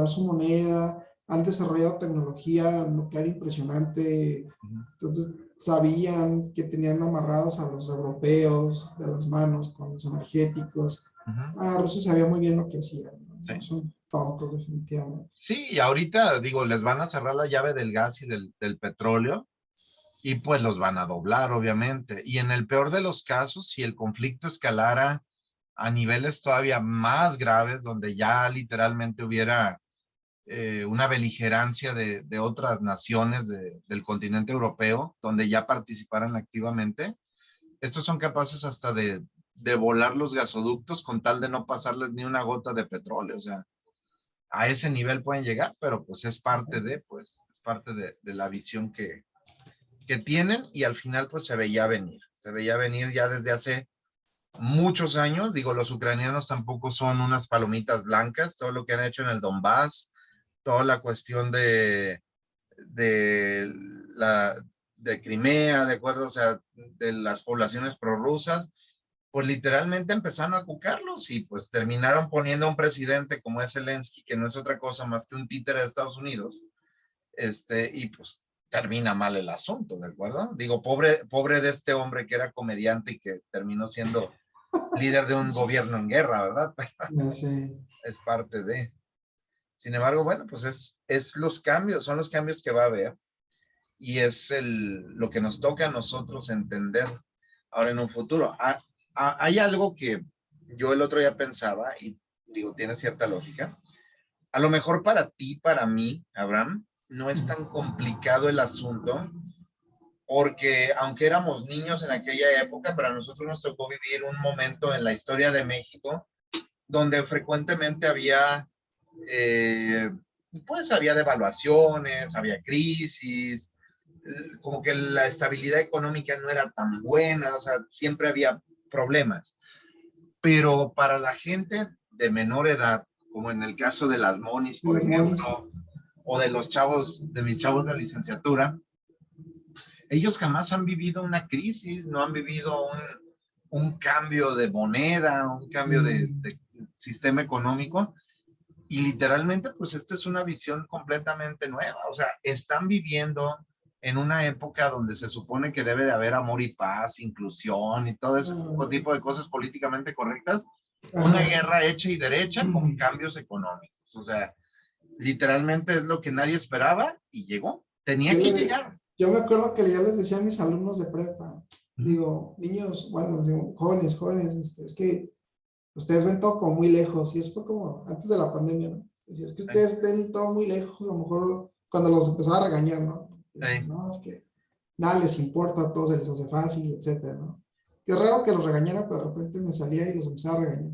su moneda, han desarrollado tecnología nuclear impresionante, entonces sabían que tenían amarrados a los europeos de las manos con los energéticos. Rusia sabía muy bien lo que hacían, no, no sí. son tontos definitivamente. Sí, y ahorita digo, les van a cerrar la llave del gas y del petróleo y pues los van a doblar, obviamente. Y en el peor de los casos, si el conflicto escalara a niveles todavía más graves, donde ya literalmente hubiera una beligerancia de otras naciones del continente europeo, donde ya participaran activamente, estos son capaces hasta de volar los gasoductos con tal de no pasarles ni una gota de petróleo. O sea, a ese nivel pueden llegar, pero pues es parte de la visión que tienen y al final pues se veía venir ya desde hace muchos años. Digo, los ucranianos tampoco son unas palomitas blancas, todo lo que han hecho en el Donbass, toda la cuestión de la de Crimea, de acuerdo, o sea, de las poblaciones prorrusas, pues literalmente empezaron a cucarlos y pues terminaron poniendo a un presidente como es Zelensky, que no es otra cosa más que un títere de Estados Unidos, y pues termina mal el asunto, ¿de acuerdo? Digo, pobre de este hombre que era comediante y que terminó siendo líder de un gobierno en guerra, ¿verdad? Ya sé. Es parte de. Sin embargo, bueno, pues es los cambios, son los cambios que va a haber y es lo que nos toca a nosotros entender ahora en un futuro. Hay algo que yo el otro día pensaba y digo, tiene cierta lógica. A lo mejor para ti, para mí, Abraham, no es tan complicado el asunto porque aunque éramos niños en aquella época, para nosotros nos tocó vivir un momento en la historia de México donde frecuentemente había, eh, pues había devaluaciones, había crisis, como que la estabilidad económica no era tan buena, o sea, siempre había problemas. Pero para la gente de menor edad, como en el caso de las monis, De por los ejemplo, monis. o de los chavos, de mis chavos de licenciatura, ellos jamás han vivido una crisis, no han vivido un cambio de moneda, un cambio de sistema económico, y literalmente, pues esta es una visión completamente nueva. O sea, están viviendo en una época donde se supone que debe de haber amor y paz, inclusión y todo ese tipo de cosas políticamente correctas. Una Ajá. guerra hecha y derecha con cambios económicos. O sea, literalmente es lo que nadie esperaba y llegó. Tenía Yo, que le, llegar. yo me acuerdo que yo les decía a mis alumnos de prepa, Ujú. digo, niños, bueno, digo, jóvenes, jóvenes, es que ustedes ven todo como muy lejos, y eso fue como antes de la pandemia, ¿no? Decía, es que Sí, ustedes ven todo muy lejos, a lo mejor cuando los empezaba a regañar, ¿no? Y decían, sí. no, es que nada les importa, a todos se les hace fácil, etcétera, ¿no? Que es raro que los regañara, pero de repente me salía y los empezaba a regañar.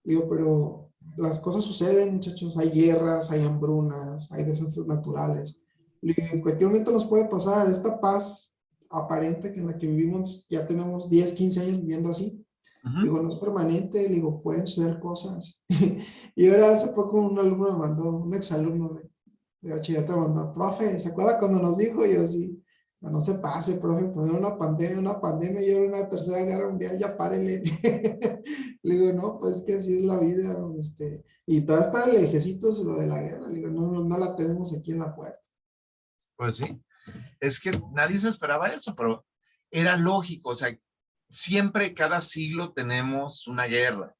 Digo, pero las cosas suceden, muchachos, hay guerras, hay hambrunas, hay desastres naturales. Digo, en cualquier momento nos puede pasar esta paz aparente que en la que vivimos, ya tenemos 10 15 años viviendo así. Ujú. Digo, no es permanente, digo, pueden suceder cosas. Y ahora hace poco un alumno me mandó, un exalumno de bachillerato me mandó, profe, ¿se acuerda cuando nos dijo? Y yo sí, no, no se pase, profe, poner una pandemia y ahora una tercera guerra mundial, ya párele. Le digo, no, pues que así es la vida, y todavía está lejecitos lo de la guerra, le digo, no, no, no la tenemos aquí en la puerta. Pues sí. Es que nadie se esperaba eso, pero era lógico. O sea, siempre, cada siglo tenemos una guerra.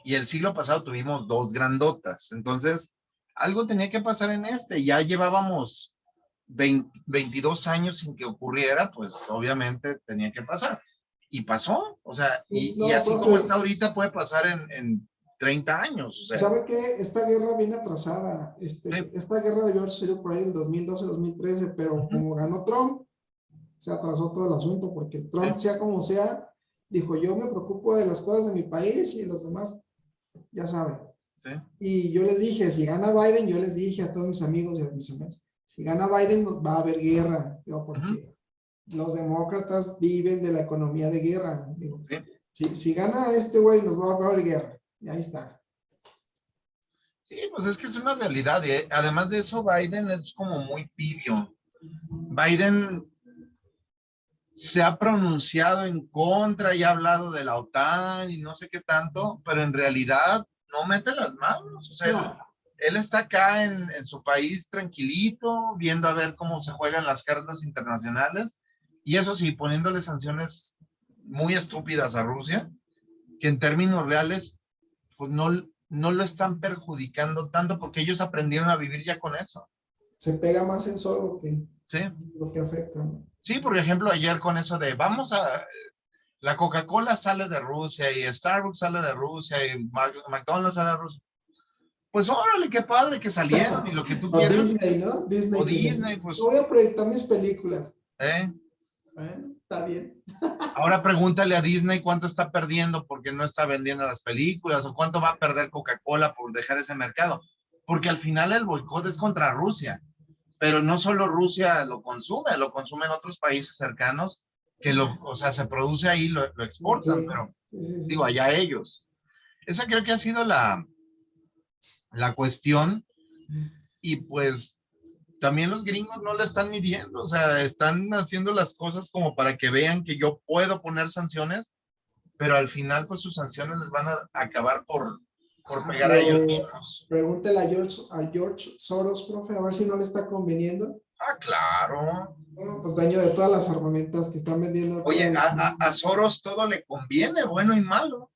Y el siglo pasado tuvimos dos grandotas. Entonces, algo tenía que pasar en este. Ya llevábamos 22 años sin que ocurriera, pues obviamente tenía que pasar. Y pasó. O sea, y No, así como está profe, ahorita, puede pasar en 30 años. O sea, ¿sabe qué? Esta guerra viene atrasada. sí. Esta guerra debió haber sido por ahí del 2012, 2013, pero Ujú, como ganó Trump, se atrasó todo el asunto, porque sí. Trump, sea como sea, dijo, yo me preocupo de las cosas de mi país y los demás, ya saben. Sí. Y yo les dije, si gana Biden, yo les dije a todos mis amigos y a mis amigas, si gana Biden, nos va a haber guerra, digo, Ujú, porque los demócratas viven de la economía de guerra. Digo, sí. si gana este güey, nos va a haber guerra. Y ahí está. Sí, pues es que es una realidad. Y además de eso, Biden es como muy tibio. Biden se ha pronunciado en contra y ha hablado de la OTAN y no sé qué tanto, pero en realidad no mete las manos. O sea, No, él está acá en su país tranquilito, viendo a ver cómo se juegan las cartas internacionales. Y eso sí, poniéndole sanciones muy estúpidas a Rusia, que en términos reales, pues no lo están perjudicando tanto porque ellos aprendieron a vivir ya con eso. se pega más el sol Sí, lo que afecta, ¿no? sí, por ejemplo, ayer con eso de la Coca-Cola sale de Rusia y Starbucks sale de Rusia y McDonald's sale de Rusia. Pues órale, qué padre que salieron y lo que tú O quieras. Disney, ¿no? O Disney que se... Disney, Yo pues, voy a proyectar mis películas. ¿eh? Bueno, está bien. Ahora pregúntale a Disney cuánto está perdiendo porque no está vendiendo las películas o cuánto va a perder Coca-Cola por dejar ese mercado. Porque al final el boicot es contra Rusia, pero no solo Rusia lo consumen otros países cercanos que o sea, se produce ahí, lo exportan, Sí, Sí, sí, Digo, sí. allá ellos. Esa creo que ha sido la cuestión y pues también los gringos no la están midiendo, o sea, están haciendo las cosas como para que vean que yo puedo poner sanciones, pero al final pues sus sanciones les van a acabar por Ah, pegar a ellos pero mismos. pregúntele a George Soros, profe, a ver si no le está conveniendo. Ah, claro. Bueno, pues daño de todas las armamentas que están vendiendo Oye, todo el a mundo. Soros todo le conviene, bueno y malo.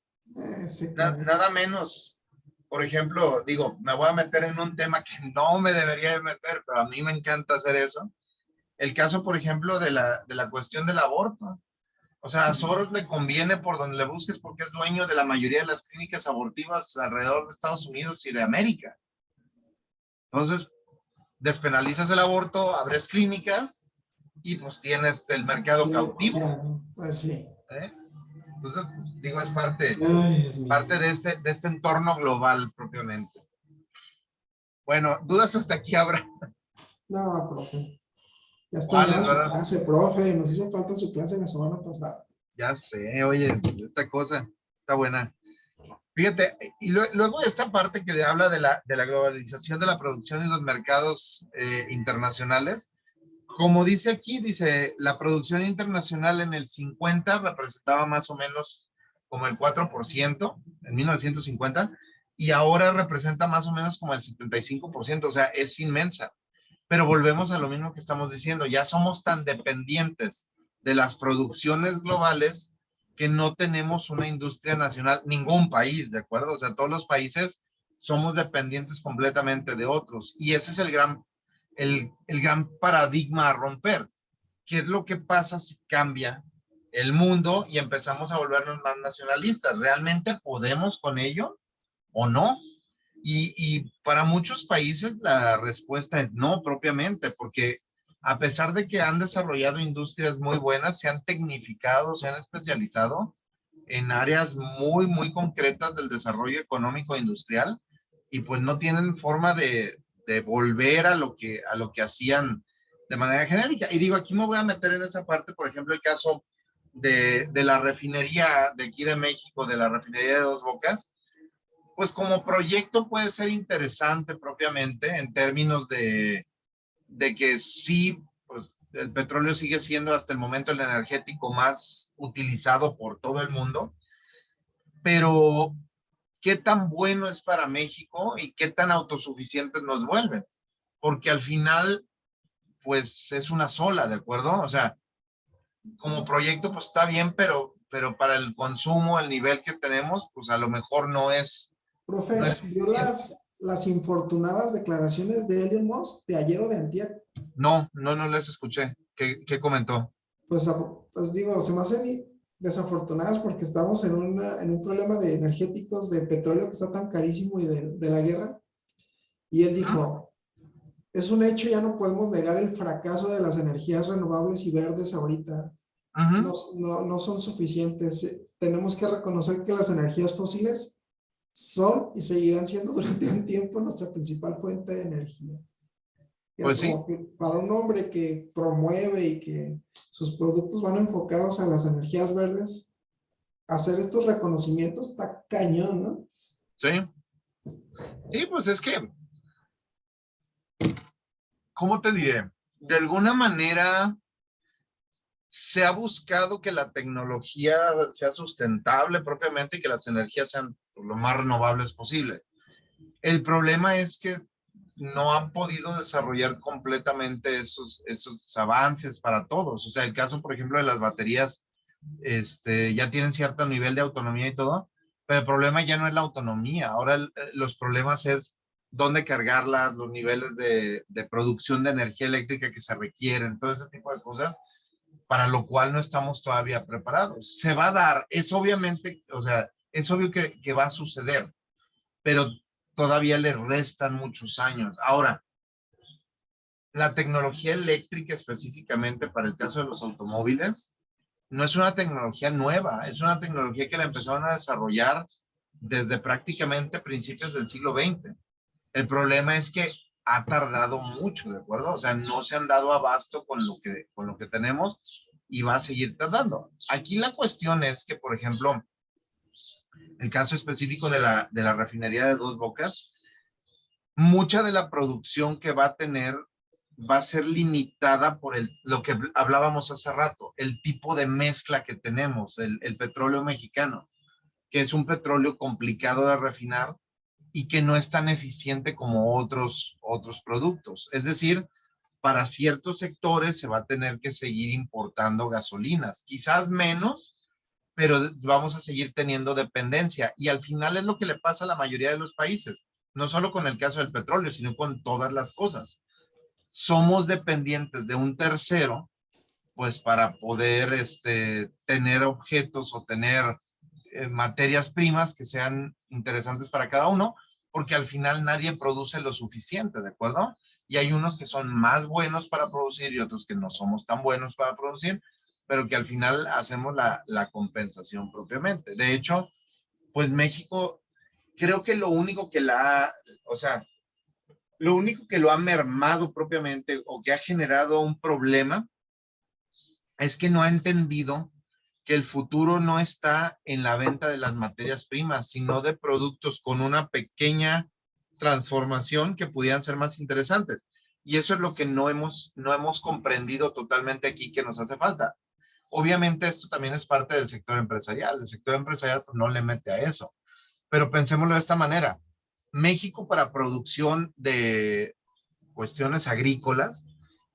Ese cabrón. Nada menos. Por ejemplo, digo, me voy a meter en un tema que no me debería de meter, pero a mí me encanta hacer eso. El caso, por ejemplo, de la cuestión del aborto. O sea, a Soros le conviene por donde le busques porque es dueño de la mayoría de las clínicas abortivas alrededor de Estados Unidos y de América. Entonces, despenalizas el aborto, abres clínicas y pues tienes el mercado Sí, o cautivo. sea, pues sí. ¿Eh? Entonces, digo, es parte, Ay, Dios mío. parte de este entorno global propiamente. Bueno, dudas hasta aquí habrá. No, profe. Ya ¿Cuáles, extrañaba su verdad? clase, profe. Nos hizo falta su clase la semana pasada. Ya sé, oye, esta cosa está buena. Fíjate, y luego esta parte que habla de la globalización de la producción y los mercados internacionales, como dice aquí, dice, la producción internacional en el 50 representaba más o menos como el 4% en 1950 y ahora representa más o menos como el 75%, o sea, es inmensa. Pero volvemos a lo mismo que estamos diciendo, ya somos tan dependientes de las producciones globales que no tenemos una industria nacional, ningún país, ¿de acuerdo? O sea, todos los países somos dependientes completamente de otros y ese es el gran paradigma a romper. ¿Qué es lo que pasa si cambia el mundo y empezamos a volvernos más nacionalistas? ¿Realmente podemos con ello o no? Y para muchos países la respuesta es no, propiamente, porque a pesar de que han desarrollado industrias muy buenas, se han tecnificado, se han especializado en áreas muy, muy concretas del desarrollo económico e industrial y pues no tienen forma de volver a lo que hacían de manera genérica. Y digo, aquí me voy a meter en esa parte, por ejemplo, el caso de la refinería de aquí de México, de la refinería de Dos Bocas, pues como proyecto puede ser interesante propiamente en términos de que sí, pues el petróleo sigue siendo hasta el momento el energético más utilizado por todo el mundo, pero ¿qué tan bueno es para México y qué tan autosuficientes nos vuelven? Porque al final, pues es una sola, ¿de acuerdo? O sea, como proyecto, pues está bien, pero para el consumo, el nivel que tenemos, pues a lo mejor no es Profe, ¿vio suficiente. las infortunadas declaraciones de Elon Musk de ayer o de antier? No, no, no les escuché. ¿Qué comentó? Pues, pues digo, se me hacen desafortunadas porque estamos en un problema de energéticos, de petróleo que está tan carísimo y de la guerra. Y él ¿Mm? dijo, es un hecho, ya no podemos negar el fracaso de las energías renovables y verdes ahorita. No, Ujú. no son suficientes. Tenemos que reconocer que las energías fósiles son y seguirán siendo durante un tiempo nuestra principal fuente de energía. Y es Pues sí, como que para un hombre que promueve y que sus productos van enfocados a las energías verdes, hacer estos reconocimientos está cañón, ¿no? sí. Sí, pues es que, ¿cómo te diré? De alguna manera se ha buscado que la tecnología sea sustentable propiamente y que las energías sean lo más renovables posible. El problema es que no han podido desarrollar completamente esos avances para todos. O sea, el caso, por ejemplo, de las baterías, ya tienen cierto nivel de autonomía y todo, pero el problema ya no es la autonomía. Ahora los problemas es dónde cargarlas, los niveles de producción de energía eléctrica que se requieren, todo ese tipo de cosas, para lo cual no estamos todavía preparados. Se va a dar, es obviamente, o sea, es obvio que va a suceder, pero todavía le restan muchos años. Ahora, la tecnología eléctrica específicamente para el caso de los automóviles no es una tecnología nueva, es una tecnología que la empezaron a desarrollar desde prácticamente principios del siglo XX. El problema es que ha tardado mucho, ¿de acuerdo? O sea, no se han dado abasto con lo que tenemos y va a seguir tardando. Aquí la cuestión es que, por ejemplo, El caso específico de la refinería de Dos Bocas, mucha de la producción que va a tener va a ser limitada por lo que hablábamos hace rato, el tipo de mezcla que tenemos, el petróleo mexicano, que es un petróleo complicado de refinar y que no es tan eficiente como otros productos. Es decir, para ciertos sectores se va a tener que seguir importando gasolinas, quizás menos, pero vamos a seguir teniendo dependencia. Y al final es lo que le pasa a la mayoría de los países, no solo con el caso del petróleo, sino con todas las cosas. Somos dependientes de un tercero, pues para poder tener objetos o tener materias primas que sean interesantes para cada uno, porque al final nadie produce lo suficiente, ¿de acuerdo? Y hay unos que son más buenos para producir y otros que no somos tan buenos para producir, pero que al final hacemos la compensación propiamente. De hecho, pues México, creo que lo único que o sea, lo único que lo ha mermado propiamente o que ha generado un problema es que no ha entendido que el futuro no está en la venta de las materias primas, sino de productos con una pequeña transformación que pudieran ser más interesantes. Y eso es lo que no hemos comprendido totalmente aquí que nos hace falta. Obviamente esto también es parte del sector empresarial. El sector empresarial pues, no le mete a eso. Pero pensémoslo de esta manera. México para producción de cuestiones agrícolas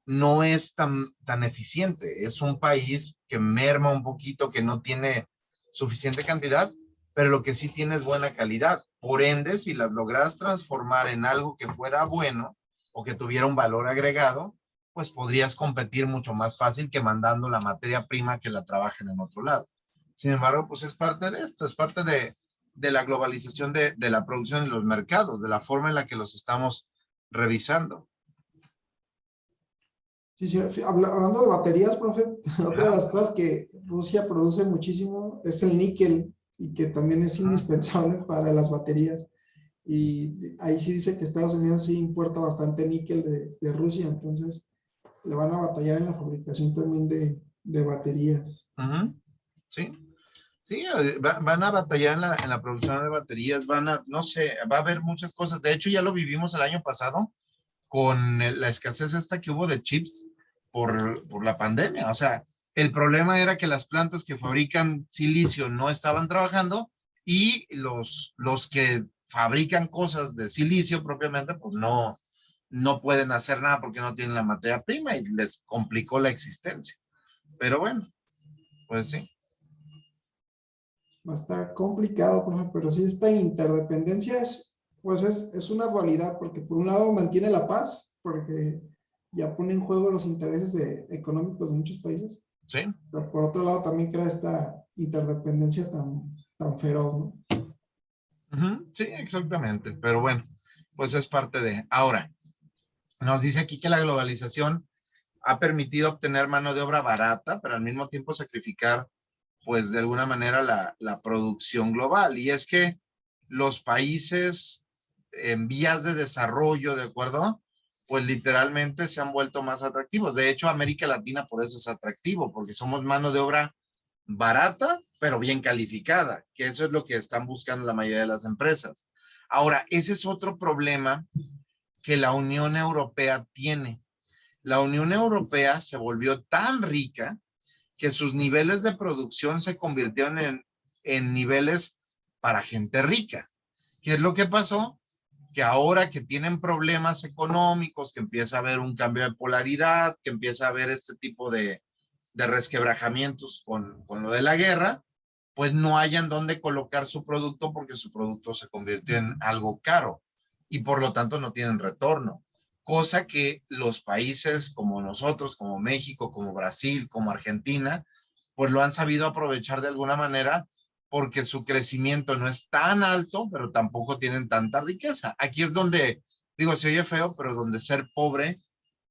no es tan eficiente. Es un país que merma un poquito, que no tiene suficiente cantidad, pero lo que sí tiene es buena calidad. Por ende, si las logras transformar en algo que fuera bueno o que tuviera un valor agregado, pues podrías competir mucho más fácil que mandando la materia prima que la trabajen en otro lado. Sin embargo, pues es parte de esto, es parte de la globalización de la producción y los mercados, de la forma en la que los estamos revisando. Sí, sí, hablando de baterías, profe, otra de Ajá. las cosas que Rusia produce muchísimo es el níquel y que también es indispensable para las baterías. Y ahí sí dice que Estados Unidos sí importa bastante níquel de Rusia, entonces le van a batallar en la fabricación también de baterías. Ujú. Sí, sí, van a batallar en la producción de baterías, no sé, va a haber muchas cosas. De hecho, ya lo vivimos el año pasado con la escasez esta que hubo de chips por la pandemia. O sea, el problema era que las plantas que fabrican silicio no estaban trabajando y los que fabrican cosas de silicio propiamente, pues no pueden hacer nada porque no tienen la materia prima y les complicó la existencia. Pero bueno, pues sí. Va a estar complicado, profe, pero sí esta interdependencia pues es una dualidad, porque por un lado mantiene la paz, porque ya pone en juego los intereses económicos de muchos países, Sí. pero por otro lado también crea esta interdependencia tan feroz, ¿no? Ujú, sí, exactamente. Pero bueno, pues es parte de. Ahora, nos dice aquí que la globalización ha permitido obtener mano de obra barata, pero al mismo tiempo sacrificar, pues de alguna manera, la producción global. Y es que los países en vías de desarrollo, ¿de acuerdo? Pues literalmente se han vuelto más atractivos. De hecho, América Latina por eso es atractivo, porque somos mano de obra barata, pero bien calificada, que eso es lo que están buscando la mayoría de las empresas. Ahora, ese es otro problema que la Unión Europea tiene. La Unión Europea se volvió tan rica que sus niveles de producción se convirtieron en niveles para gente rica. ¿Qué es lo que pasó? Que ahora que tienen problemas económicos, que empieza a haber un cambio de polaridad, que empieza a haber este tipo de resquebrajamientos con lo de la guerra, pues no hayan dónde colocar su producto porque su producto se convirtió en algo caro y por lo tanto no tienen retorno. Cosa que los países como nosotros, como México, como Brasil, como Argentina, pues lo han sabido aprovechar de alguna manera porque su crecimiento no es tan alto, pero tampoco tienen tanta riqueza. Aquí es donde, digo, se oye feo, pero donde ser pobre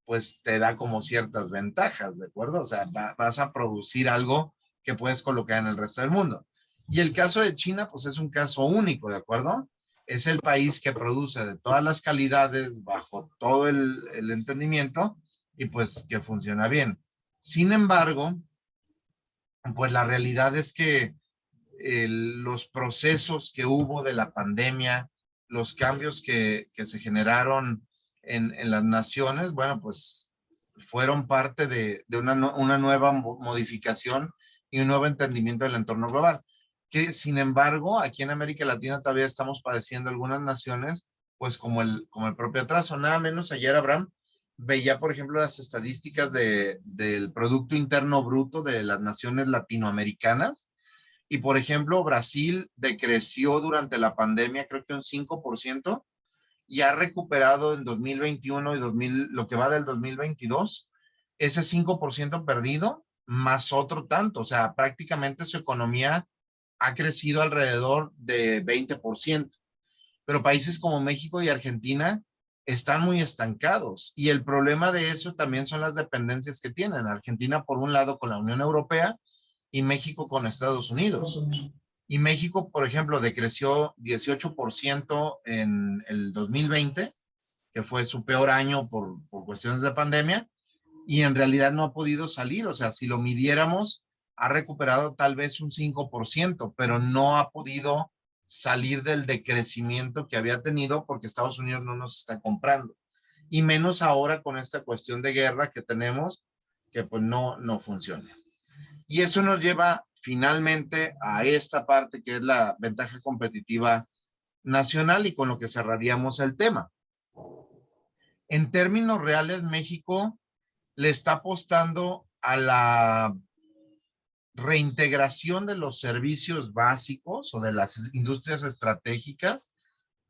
pues te da como ciertas ventajas, ¿de acuerdo? O sea, vas a producir algo que puedes colocar en el resto del mundo. Y el caso de China, pues es un caso único, ¿de acuerdo? Es el país que produce de todas las calidades, bajo todo el entendimiento, y pues que funciona bien. Sin embargo, pues la realidad es que los procesos que hubo de la pandemia, los cambios que se generaron en las naciones, bueno, pues fueron parte de una nueva modificación y un nuevo entendimiento del entorno global. Que sin embargo, aquí en América Latina todavía estamos padeciendo algunas naciones, pues como el propio atraso. Nada menos ayer, Abraham, veía, por ejemplo, las estadísticas del Producto Interno Bruto de las naciones latinoamericanas. Y, por ejemplo, Brasil decreció durante la pandemia, creo que un 5%, y ha recuperado en 2021 y lo que va del 2022, ese 5% perdido, más otro tanto. O sea, prácticamente su economía ha crecido alrededor de 20%. Pero países como México y Argentina están muy estancados. Y el problema de eso también son las dependencias que tienen. Argentina, por un lado, con la Unión Europea y México con Estados Unidos. Y México, por ejemplo, decreció 18% en el 2020, que fue su peor año por cuestiones de pandemia, y en realidad no ha podido salir. O sea, si lo midiéramos, ha recuperado tal vez un 5%, pero no ha podido salir del decrecimiento que había tenido porque Estados Unidos no nos está comprando. Y menos ahora con esta cuestión de guerra que tenemos, que pues no funciona. Y eso nos lleva finalmente a esta parte que es la ventaja competitiva nacional y con lo que cerraríamos el tema. En términos reales, México le está apostando a la reintegración de los servicios básicos o de las industrias estratégicas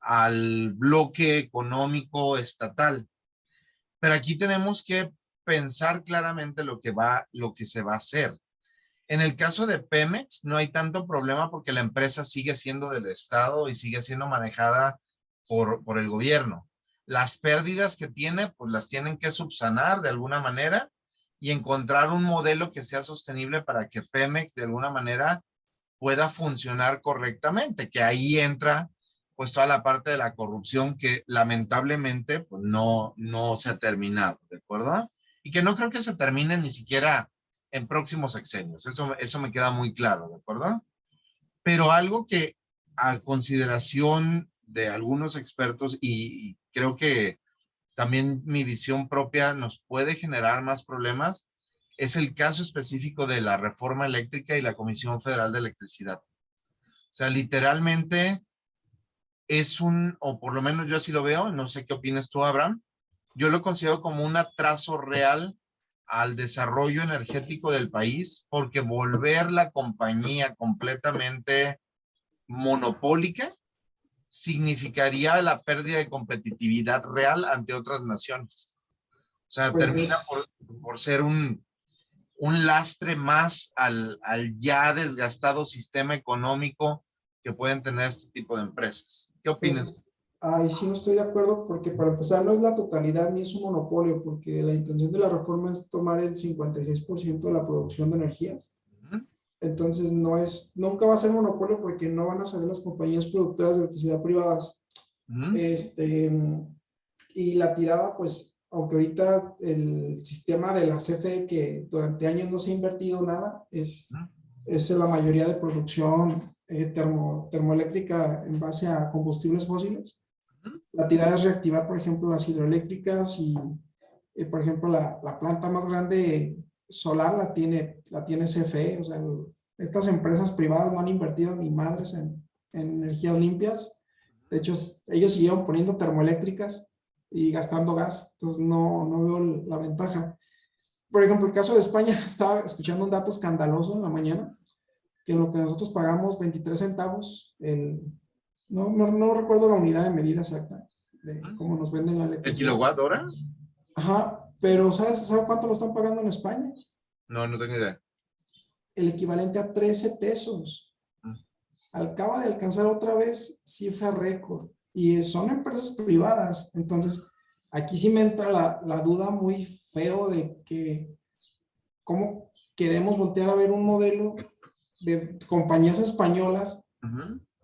al bloque económico estatal. Pero aquí tenemos que pensar claramente lo que se va a hacer. En el caso de Pemex no hay tanto problema porque la empresa sigue siendo del Estado y sigue siendo manejada por el gobierno. Las pérdidas que tiene, pues las tienen que subsanar de alguna manera y encontrar un modelo que sea sostenible para que Pemex de alguna manera pueda funcionar correctamente, que ahí entra pues toda la parte de la corrupción que lamentablemente pues no se ha terminado, ¿de acuerdo? Y que no creo que se termine ni siquiera en próximos sexenios, eso me queda muy claro, ¿de acuerdo? Pero algo que a consideración de algunos expertos y creo que también mi visión propia nos puede generar más problemas, es el caso específico de la reforma eléctrica y la Comisión Federal de Electricidad. O sea, literalmente o por lo menos yo así lo veo, no sé qué opinas tú, Abraham, yo lo considero como un atraso real al desarrollo energético del país, porque volver la compañía completamente monopólica significaría la pérdida de competitividad real ante otras naciones. O sea, Pues termina por ser un lastre más al ya desgastado sistema económico que pueden tener este tipo de empresas. ¿Qué opinas? pues, ahí sí no estoy de acuerdo porque para empezar no es la totalidad ni es un monopolio, porque la intención de la reforma es tomar el 56% de la producción de energías. Entonces nunca va a ser monopolio porque no van a ser las compañías productoras de electricidad privadas. Y la tirada, pues, aunque ahorita el sistema de la CFE, que durante años no se ha invertido nada, es la mayoría de producción termoeléctrica en base a combustibles fósiles. La tirada es reactivar, por ejemplo, las hidroeléctricas y por ejemplo, la planta más grande solar la tiene CFE. O sea, estas empresas privadas no han invertido ni madres en energías limpias. De hecho, ellos siguieron poniendo termoeléctricas y gastando gas. Entonces, no veo la ventaja. Por ejemplo, el caso de España, estaba escuchando un dato escandaloso en la mañana, que en lo que nosotros pagamos 23 centavos, no recuerdo la unidad de medida exacta de cómo nos venden la ¿El electricidad. kilowatt hora? Ajá, pero ¿sabes cuánto lo están pagando en España? No tengo idea. El equivalente a 13 pesos. Acaba de alcanzar otra vez cifra récord. Y son empresas privadas. Entonces, aquí sí me entra la duda muy feo de que cómo queremos voltear a ver un modelo de compañías españolas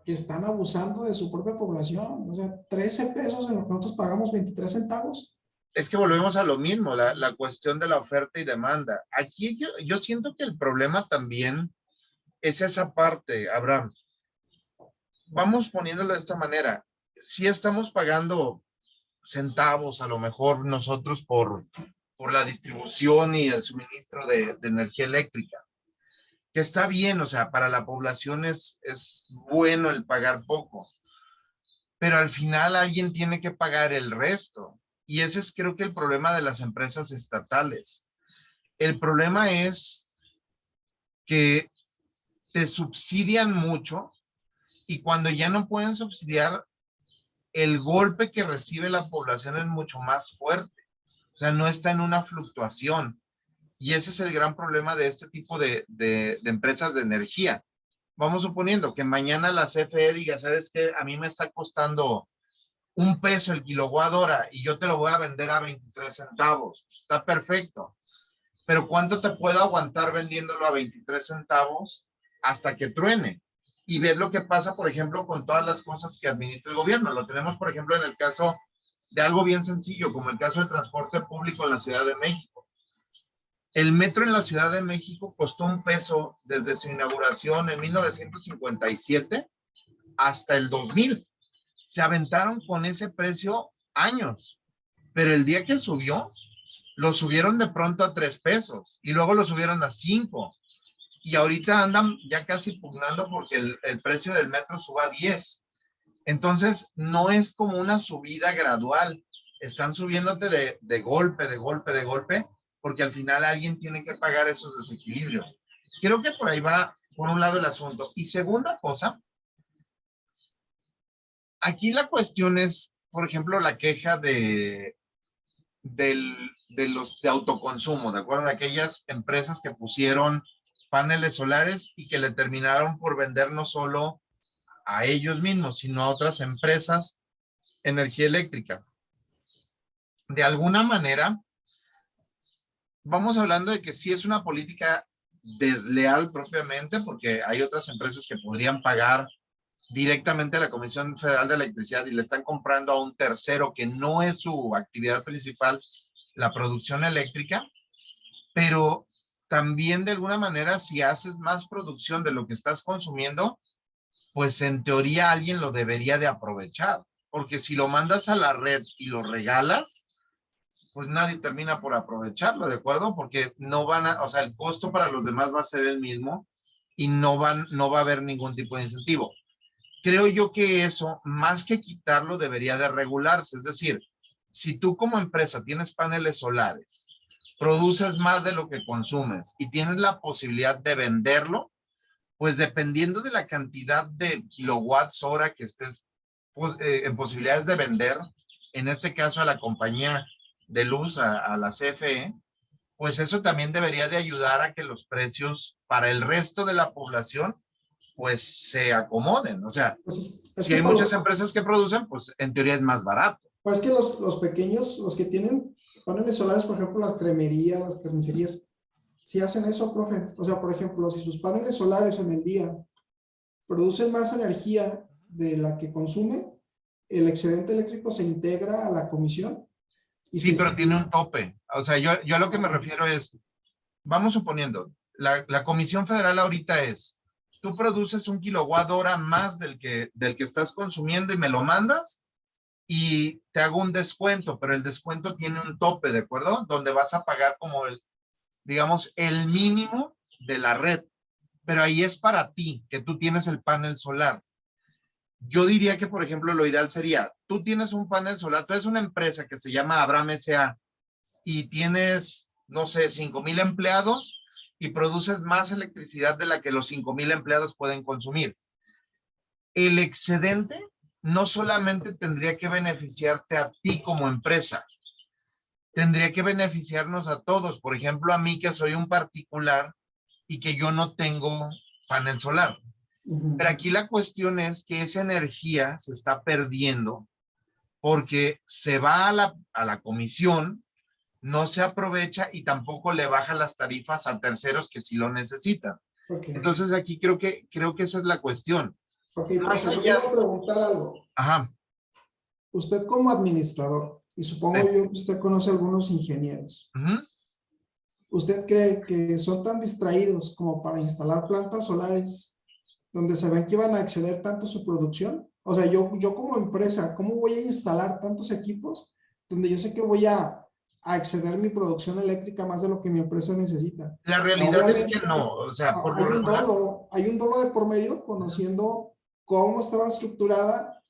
que están abusando de su propia población. O sea, 13 pesos en lo que nosotros pagamos 23 centavos. Es que volvemos a lo mismo, la cuestión de la oferta y demanda. Aquí yo siento que el problema también es esa parte, Abraham. Vamos poniéndolo de esta manera. Si estamos pagando centavos a lo mejor nosotros por la distribución y el suministro de energía eléctrica, que está bien, o sea, para la población es bueno el pagar poco, pero al final alguien tiene que pagar el resto. Y ese es creo que el problema de las empresas estatales. El problema es que te subsidian mucho y cuando ya no pueden subsidiar, el golpe que recibe la población es mucho más fuerte. O sea, no está en una fluctuación. Y ese es el gran problema de este tipo de empresas de energía. Vamos suponiendo que mañana la CFE diga, ¿sabes qué? A mí me está costando $1 el kilowatt hora y yo te lo voy a vender a 23 centavos. Está perfecto. Pero ¿cuánto te puedo aguantar vendiéndolo a 23 centavos hasta que truene? Y ves lo que pasa, por ejemplo, con todas las cosas que administra el gobierno. Lo tenemos, por ejemplo, en el caso de algo bien sencillo, como el caso del transporte público en la Ciudad de México. El metro en la Ciudad de México costó $1 desde su inauguración en 1957 hasta el 2000. Se aventaron con ese precio años, pero el día que subió, lo subieron de pronto a $3 y luego lo subieron a 5 y ahorita andan ya casi pugnando porque el precio del metro suba a 10. Entonces, no es como una subida gradual. Están subiéndote de golpe, de golpe, de golpe, porque al final alguien tiene que pagar esos desequilibrios. Creo que por ahí va, por un lado, el asunto. Y segunda cosa, aquí la cuestión es, por ejemplo, la queja de los de autoconsumo, ¿de acuerdo? De aquellas empresas que pusieron paneles solares y que le terminaron por vender no solo a ellos mismos, sino a otras empresas energía eléctrica. De alguna manera, vamos hablando de que sí es una política desleal propiamente, porque hay otras empresas que podrían pagar directamente a la Comisión Federal de Electricidad y le están comprando a un tercero que no es su actividad principal, la producción eléctrica, pero también de alguna manera si haces más producción de lo que estás consumiendo, pues en teoría alguien lo debería de aprovechar, porque si lo mandas a la red y lo regalas, pues nadie termina por aprovecharlo, ¿de acuerdo? Porque no van a, o sea, el costo para los demás va a ser el mismo y no va a haber ningún tipo de incentivo. Creo yo que eso, más que quitarlo, debería de regularse. Es decir, si tú como empresa tienes paneles solares, produces más de lo que consumes y tienes la posibilidad de venderlo, pues dependiendo de la cantidad de kilowatts hora que estés pues, en posibilidades de vender, en este caso a la compañía de luz, a la CFE, pues eso también debería de ayudar a que los precios para el resto de la población pues se acomoden. O sea, Pues es si que hay muchas empresas que producen, pues en teoría es más barato. pues es que los pequeños, los que tienen paneles solares, por ejemplo, las cremerías, las carnicerías, si hacen eso, profe. O sea, por ejemplo, si sus paneles solares en el día producen más energía de la que consume, el excedente eléctrico se integra a la comisión y Sí, se... pero tiene un tope. O sea, yo a lo que me refiero es, vamos suponiendo, la Comisión Federal ahorita es, tú produces 1 kWh más del que estás consumiendo y me lo mandas y te hago un descuento, pero el descuento tiene un tope, ¿de acuerdo? Donde vas a pagar como digamos, el mínimo de la red, pero ahí es para ti, que tú tienes el panel solar. Yo diría que, por ejemplo, lo ideal sería, tú tienes un panel solar, tú eres una empresa que se llama Abraham S.A. y tienes, no sé, 5,000 empleados y produces más electricidad de la que los 5,000 empleados pueden consumir. El excedente no solamente tendría que beneficiarte a ti como empresa, tendría que beneficiarnos a todos. Por ejemplo, a mí que soy un particular y que yo no tengo panel solar. Pero aquí la cuestión es que esa energía se está perdiendo porque se va a la comisión, no se aprovecha y tampoco le baja las tarifas a terceros que sí lo necesitan. Ok, Entonces aquí creo que esa es la cuestión. ok, Más profe, yo le allá voy a preguntar algo. ajá, Usted como administrador, y sí, supongo yo que usted conoce algunos ingenieros, ujú, ¿usted cree que son tan distraídos como para instalar plantas solares donde se ven que iban a exceder tanto su producción? O sea, yo como empresa, ¿cómo voy a instalar tantos equipos donde yo sé que voy a exceder mi producción eléctrica más de lo que mi empresa necesita? La O sea, realidad es que obviamente no, o sea, por lo regular. hay un dolo de por medio conociendo cómo estaba estructurada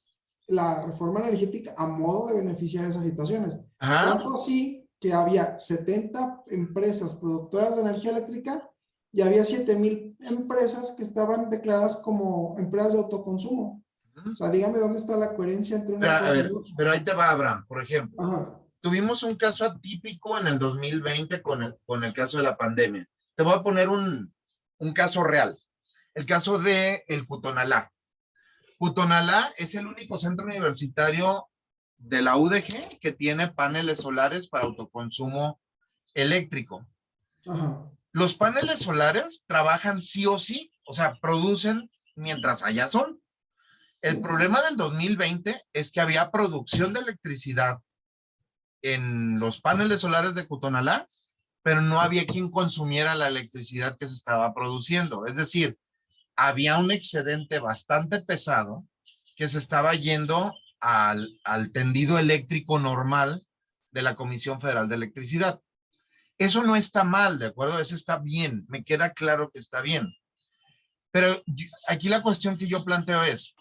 la reforma energética a modo de beneficiar esas situaciones. Ajá. Tanto así que había 70 empresas productoras de energía eléctrica y había 7,000 empresas que estaban declaradas como empresas de autoconsumo. O sea, dígame dónde está la coherencia entre Pero, una a cosa y ver, otra. pero ahí te va, Abraham, por ejemplo. Ajá, Tuvimos un caso atípico en el 2020 con el caso de la pandemia. Te voy a poner un caso real. El caso de el Cutonalá. Cutonalá es el único centro universitario de la UDG que tiene paneles solares para autoconsumo eléctrico. ajá. Los paneles solares trabajan sí o sí, o sea, producen mientras haya sol. El Sí. problema del 2020 es que había producción de electricidad en los paneles solares de Cutonalá, pero no había quien consumiera la electricidad que se estaba produciendo. Es decir, había un excedente bastante pesado que se estaba yendo al tendido eléctrico normal de la Comisión Federal de Electricidad. Eso no está mal, ¿de acuerdo? Eso está bien, me queda claro que está bien. Pero aquí la cuestión que yo planteo es,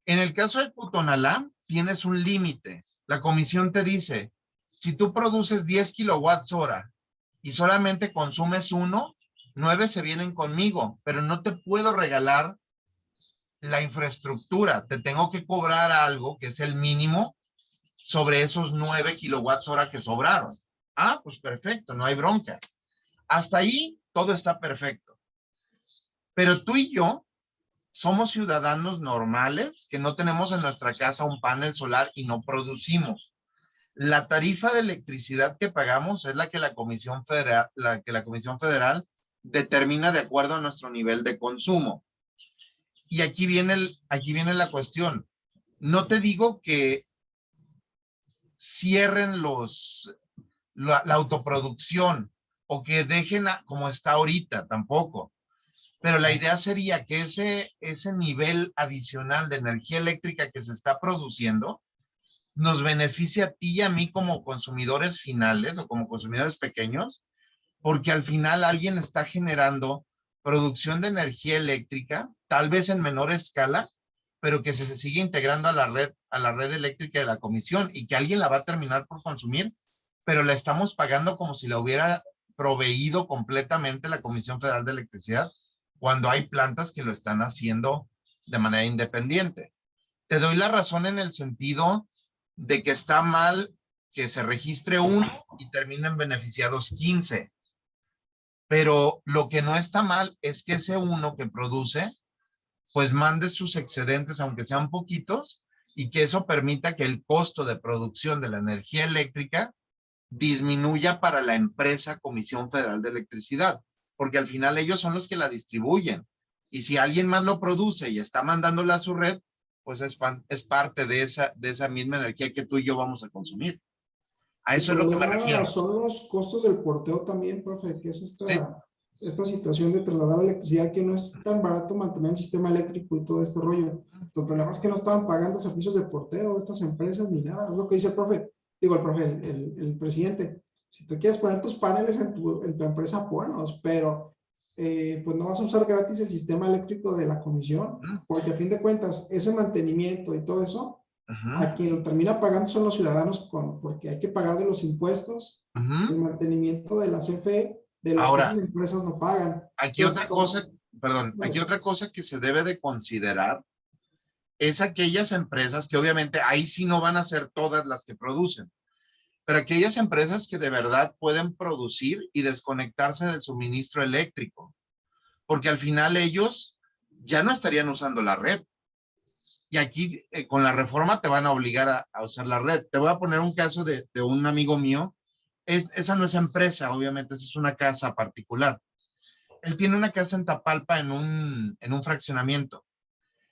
en el caso de Cutonalá, tienes un límite. La comisión te dice, si tú produces 10 kilowatts hora y solamente consumes uno, 9 se vienen conmigo, pero no te puedo regalar la infraestructura. Te tengo que cobrar algo que es el mínimo sobre esos 9 kilowatts hora que sobraron. Ah, pues perfecto, no hay bronca. Hasta ahí todo está perfecto. Pero tú y yo somos ciudadanos normales que no tenemos en nuestra casa un panel solar y no producimos. La tarifa de electricidad que pagamos es la Comisión Federal determina de acuerdo a nuestro nivel de consumo. Y aquí viene la cuestión. No te digo que cierren la autoproducción o que dejen como está ahorita, tampoco. Pero la idea sería que ese nivel adicional de energía eléctrica que se está produciendo nos beneficie a ti y a mí como consumidores finales o como consumidores pequeños, porque al final alguien está generando producción de energía eléctrica, tal vez en menor escala, pero que se sigue integrando a la red eléctrica de la comisión y que alguien la va a terminar por consumir, pero la estamos pagando como si la hubiera proveído completamente la Comisión Federal de Electricidad, cuando hay plantas que lo están haciendo de manera independiente. Te doy la razón en el sentido de que está mal que se registre uno y terminen beneficiados 15, pero lo que no está mal es que ese uno que produce, pues mande sus excedentes, aunque sean poquitos, y que eso permita que el costo de producción de la energía eléctrica disminuya para la empresa Comisión Federal de Electricidad, porque al final ellos son los que la distribuyen. Y si alguien más lo produce y está mandándola a su red, pues es parte de esa misma energía que tú y yo vamos a consumir. A El eso es lo que me problema refiero. son los costos del porteo también, profe, que es Sí. esta situación de trasladar la electricidad, que no es tan barato mantener el sistema eléctrico y todo este rollo. El problema es que no estaban pagando servicios de porteo estas empresas ni nada. Es lo que dice el profe, digo el profe, el presidente. Si tú quieres poner tus paneles en tu empresa, ponlos, pero pues no vas a usar gratis el sistema eléctrico de la comisión, porque a fin de cuentas, ese mantenimiento y todo eso a quien lo termina pagando son los ciudadanos porque hay que pagar de los impuestos, el mantenimiento de la CFE, de lo que esas Ahora, empresas no pagan. aquí Entonces, otra cosa, perdón, aquí bueno, otra cosa que se debe de considerar es aquellas empresas que obviamente ahí sí no van a ser todas las que producen, pero aquellas empresas que de verdad pueden producir y desconectarse del suministro eléctrico, porque al final ellos ya no estarían usando la red. Y aquí con la reforma te van a obligar a usar la red. Te voy a poner un caso de un amigo mío. Esa no es empresa, obviamente, esa es una casa particular. Él tiene una casa en Tapalpa en un fraccionamiento.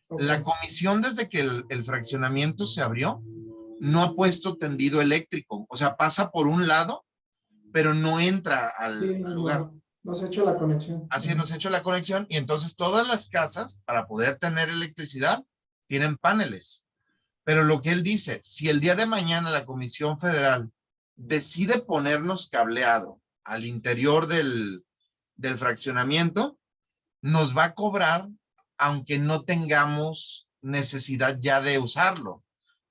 ok, La comisión, desde que el fraccionamiento se abrió, no ha puesto tendido eléctrico. O sea, pasa por un lado pero no entra Sí, al no, lugar. no se ha hecho la conexión. Así nos ha hecho la conexión y entonces todas las casas, para poder tener electricidad, tienen paneles. Pero lo que él dice, si el día de mañana la Comisión Federal decide ponernos cableado al interior del fraccionamiento, nos va a cobrar aunque no tengamos necesidad ya de usarlo,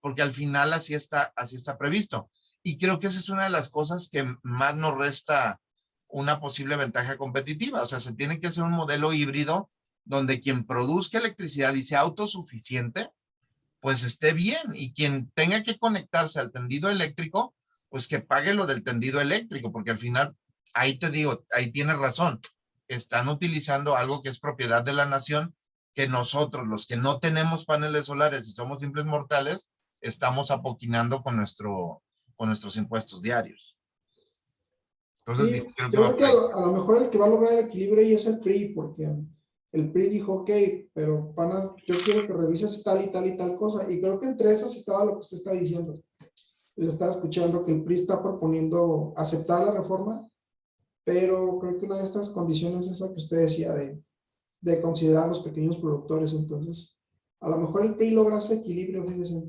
porque al final así está previsto. Y creo que esa es una de las cosas que más nos resta una posible ventaja competitiva. O sea, se tiene que hacer un modelo híbrido donde quien produzca electricidad y sea autosuficiente, pues esté bien. Y quien tenga que conectarse al tendido eléctrico, pues que pague lo del tendido eléctrico, porque al final, ahí te digo, ahí tienes razón. Están utilizando algo que es propiedad de la nación, que nosotros, los que no tenemos paneles solares y somos simples mortales, estamos apoquinando con nuestros impuestos diarios. Entonces, Sí, creo que yo va creo que por ahí. a lo mejor el que va a lograr el equilibrio ahí es el PRI, porque el PRI dijo, ok, pero yo quiero que revises tal y tal y tal cosa, y creo que entre esas estaba lo que usted está diciendo. Le estaba escuchando que el PRI está proponiendo aceptar la reforma, pero creo que una de estas condiciones es esa que usted decía de considerar a los pequeños productores. Entonces, a lo mejor el PRI logra ese equilibrio, fíjese,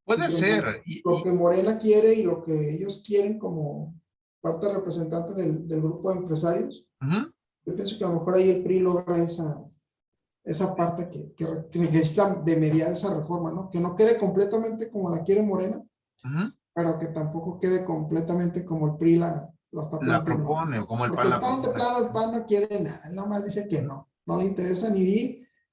Puede entre ser. lo que Morena quiere y lo que ellos quieren como parte representante del grupo de empresarios. Ujú, Yo pienso que a lo mejor ahí el PRI logra esa parte que necesita de mediar esa reforma, ¿no? Que no quede completamente como la quiere Morena, ujú. pero que tampoco quede completamente como el PRI la está La planteando. propone o como el Porque PAN el la PAN de propone. plano, el PAN no quiere nada, él nada más dice que no le interesa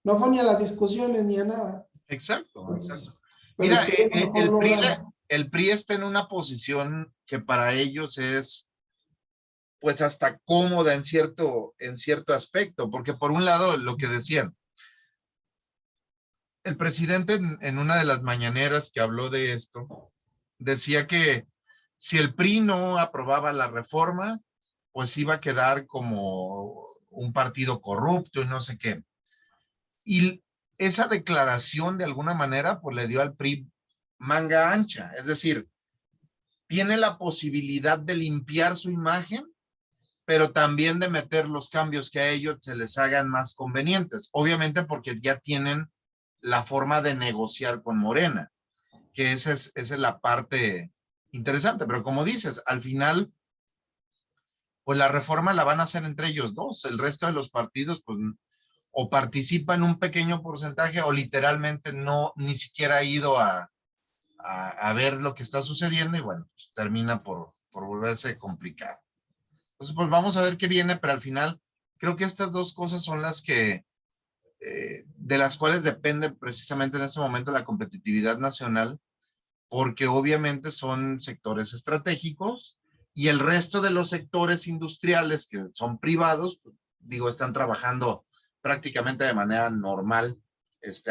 no fue ni a las discusiones ni a nada. Exacto, exacto. Entonces, pero Mira, el PRI a lo mejor logra. el PRI está en una posición que para ellos es, pues, hasta cómoda en cierto aspecto, porque por un lado, lo que decían, el presidente en una de las mañaneras que habló de esto, decía que si el PRI no aprobaba la reforma, pues iba a quedar como un partido corrupto y no sé qué. Y esa declaración de alguna manera, pues le dio al PRI manga ancha, es decir, tiene la posibilidad de limpiar su imagen, pero también de meter los cambios que a ellos se les hagan más convenientes, obviamente porque ya tienen la forma de negociar con Morena, que esa es la parte interesante, pero como dices, al final, pues la reforma la van a hacer entre ellos dos, el resto de los partidos, pues o participa en un pequeño porcentaje o literalmente no, ni siquiera ha ido a ver lo que está sucediendo y bueno, pues termina por volverse complicado. Entonces, pues vamos a ver qué viene, pero al final creo que estas dos cosas son las que, de las cuales depende precisamente en este momento la competitividad nacional, porque obviamente son sectores estratégicos y el resto de los sectores industriales que son privados, pues, digo, están trabajando prácticamente de manera normal,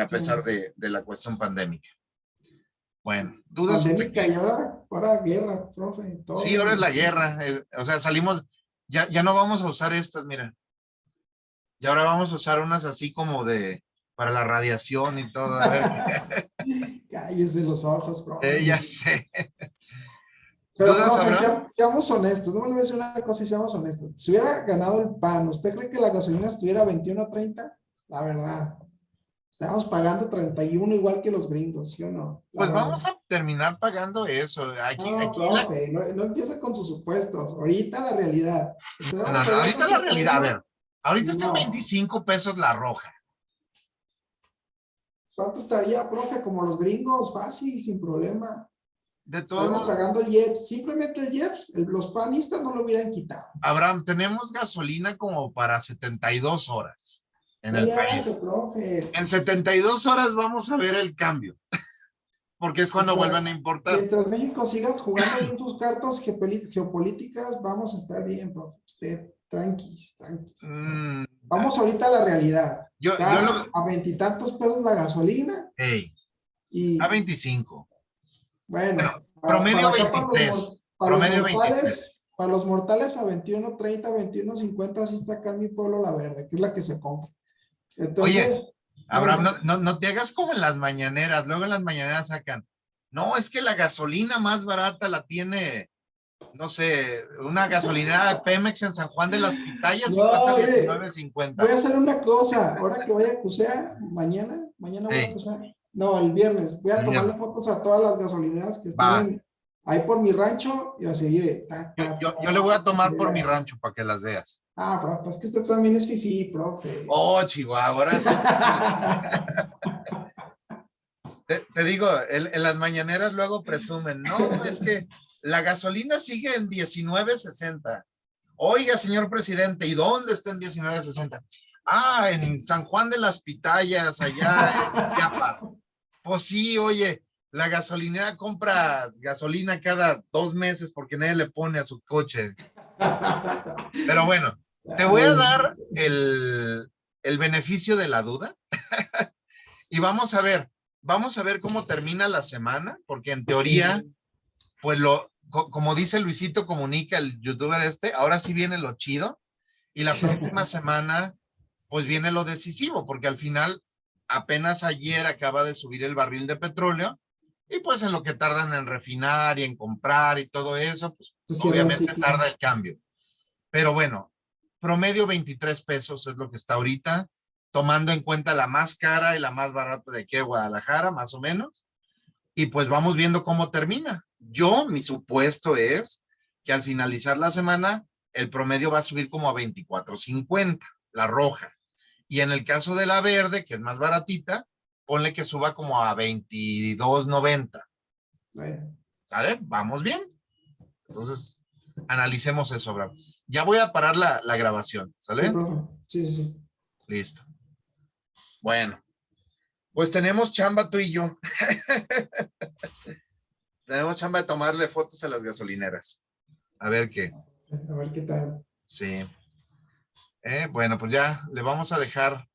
a pesar de la cuestión pandémica. Bueno, dudas hasta Pandémica aquí. y ahora guerra, profe, Sí, todo. ahora es la guerra, o sea, salimos, ya no vamos a usar estas, mira, y ahora vamos a usar unas así como para la radiación y todo, a ver, Cállese los ojos, profe. ya sé. Pero, ¿Dudas profe, habrá? seamos honestos, no me voy a decir una cosa y seamos honestos. Si hubiera ganado el PAN, ¿usted cree que la gasolina estuviera a 21.30? La verdad. Estamos pagando 31 igual que los gringos, ¿sí o no? La Pues verdad. vamos a terminar pagando eso. No, Aquí profe, no empiece con sus supuestos. Ahorita la realidad. no, Estamos no, no, pagando ahorita la este realidad, a precio. ver, ahorita está en No. 25 pesos la roja. ¿Cuánto estaría, profe? Como los gringos, fácil, sin problema. De todos Estaremos modos, pagando el IEPS. Simplemente el IEPS, los panistas no lo hubieran quitado. Abraham, tenemos gasolina como para 72 horas en No el le hace, país. profe. En 72 horas vamos a ver el cambio, porque es cuando vuelven a Mientras, importar. mientras México siga jugando bien sus cartas geopolíticas, vamos a estar bien, profe. Usted, tranquis, tranquis. Mm, Vamos ahorita a la realidad. yo Está lo, a veintitantos pesos la gasolina hey, a y 25. Bueno, bueno, para promedio acá, 23, promedio 23. para los mortales a 21.30, 21.50, así está acá en mi pueblo la verde, que es la que se compra. Oye, Entonces, Abraham, mande. no te hagas como en las mañaneras, luego en las mañaneras sacan, no, es que la gasolina más barata la tiene no sé, una gasolinera de Pemex en San Juan de las Pitayas y cuesta No, oye, voy 19.50. a hacer una cosa. Ahora que vaya a CUSEA, mañana voy a Sí, CUSEA. No, el viernes. Voy a el tomarle viernes. fotos a todas las gasolineras que están Va. ahí por mi rancho y a seguir. Yo le voy a tomar por mi rancho para que las veas. Ah, profe, pues que usted también es fifí, profe. Oh, Chihuahua, ahora sí. Te digo, en las mañaneras luego presumen, no, es que la gasolina sigue en 19.60. Oiga, señor presidente, ¿y dónde está en 19.60? Ah, en San Juan de las Pitayas, allá en Chiapas. Pues sí, oye, la gasolinera compra gasolina cada 2 meses porque nadie le pone a su coche. Pero bueno, te voy a Ay, dar el beneficio de la duda y vamos a ver cómo termina la semana, porque en teoría, sí, pues como dice Luisito Comunica, el youtuber ahora sí viene lo chido y la próxima semana, pues viene lo decisivo, porque al final apenas ayer acaba de subir el barril de petróleo y pues en lo que tardan en refinar y en comprar y todo eso, pues se cierra el obviamente ciclo. tarda el cambio. Pero bueno, promedio 23 pesos es lo que está ahorita, tomando en cuenta la más cara y la más barata de aquí de Guadalajara, más o menos. Y pues vamos viendo cómo termina. Mi supuesto es que al finalizar la semana, el promedio va a subir como a 24.50, la roja. Y en el caso de la verde, que es más baratita, ponle que suba como a 22.90. Ay, ¿Sale? Vamos bien. Entonces, analicemos eso, Bravo. Ya voy a parar la grabación, sí, ¿sale? profe. Sí, sí, sí. Listo. Bueno, pues tenemos chamba tú y yo. Tenemos chamba de tomarle fotos a las gasolineras. A ver qué. A ver qué tal. Sí. Bueno, pues ya le vamos a dejar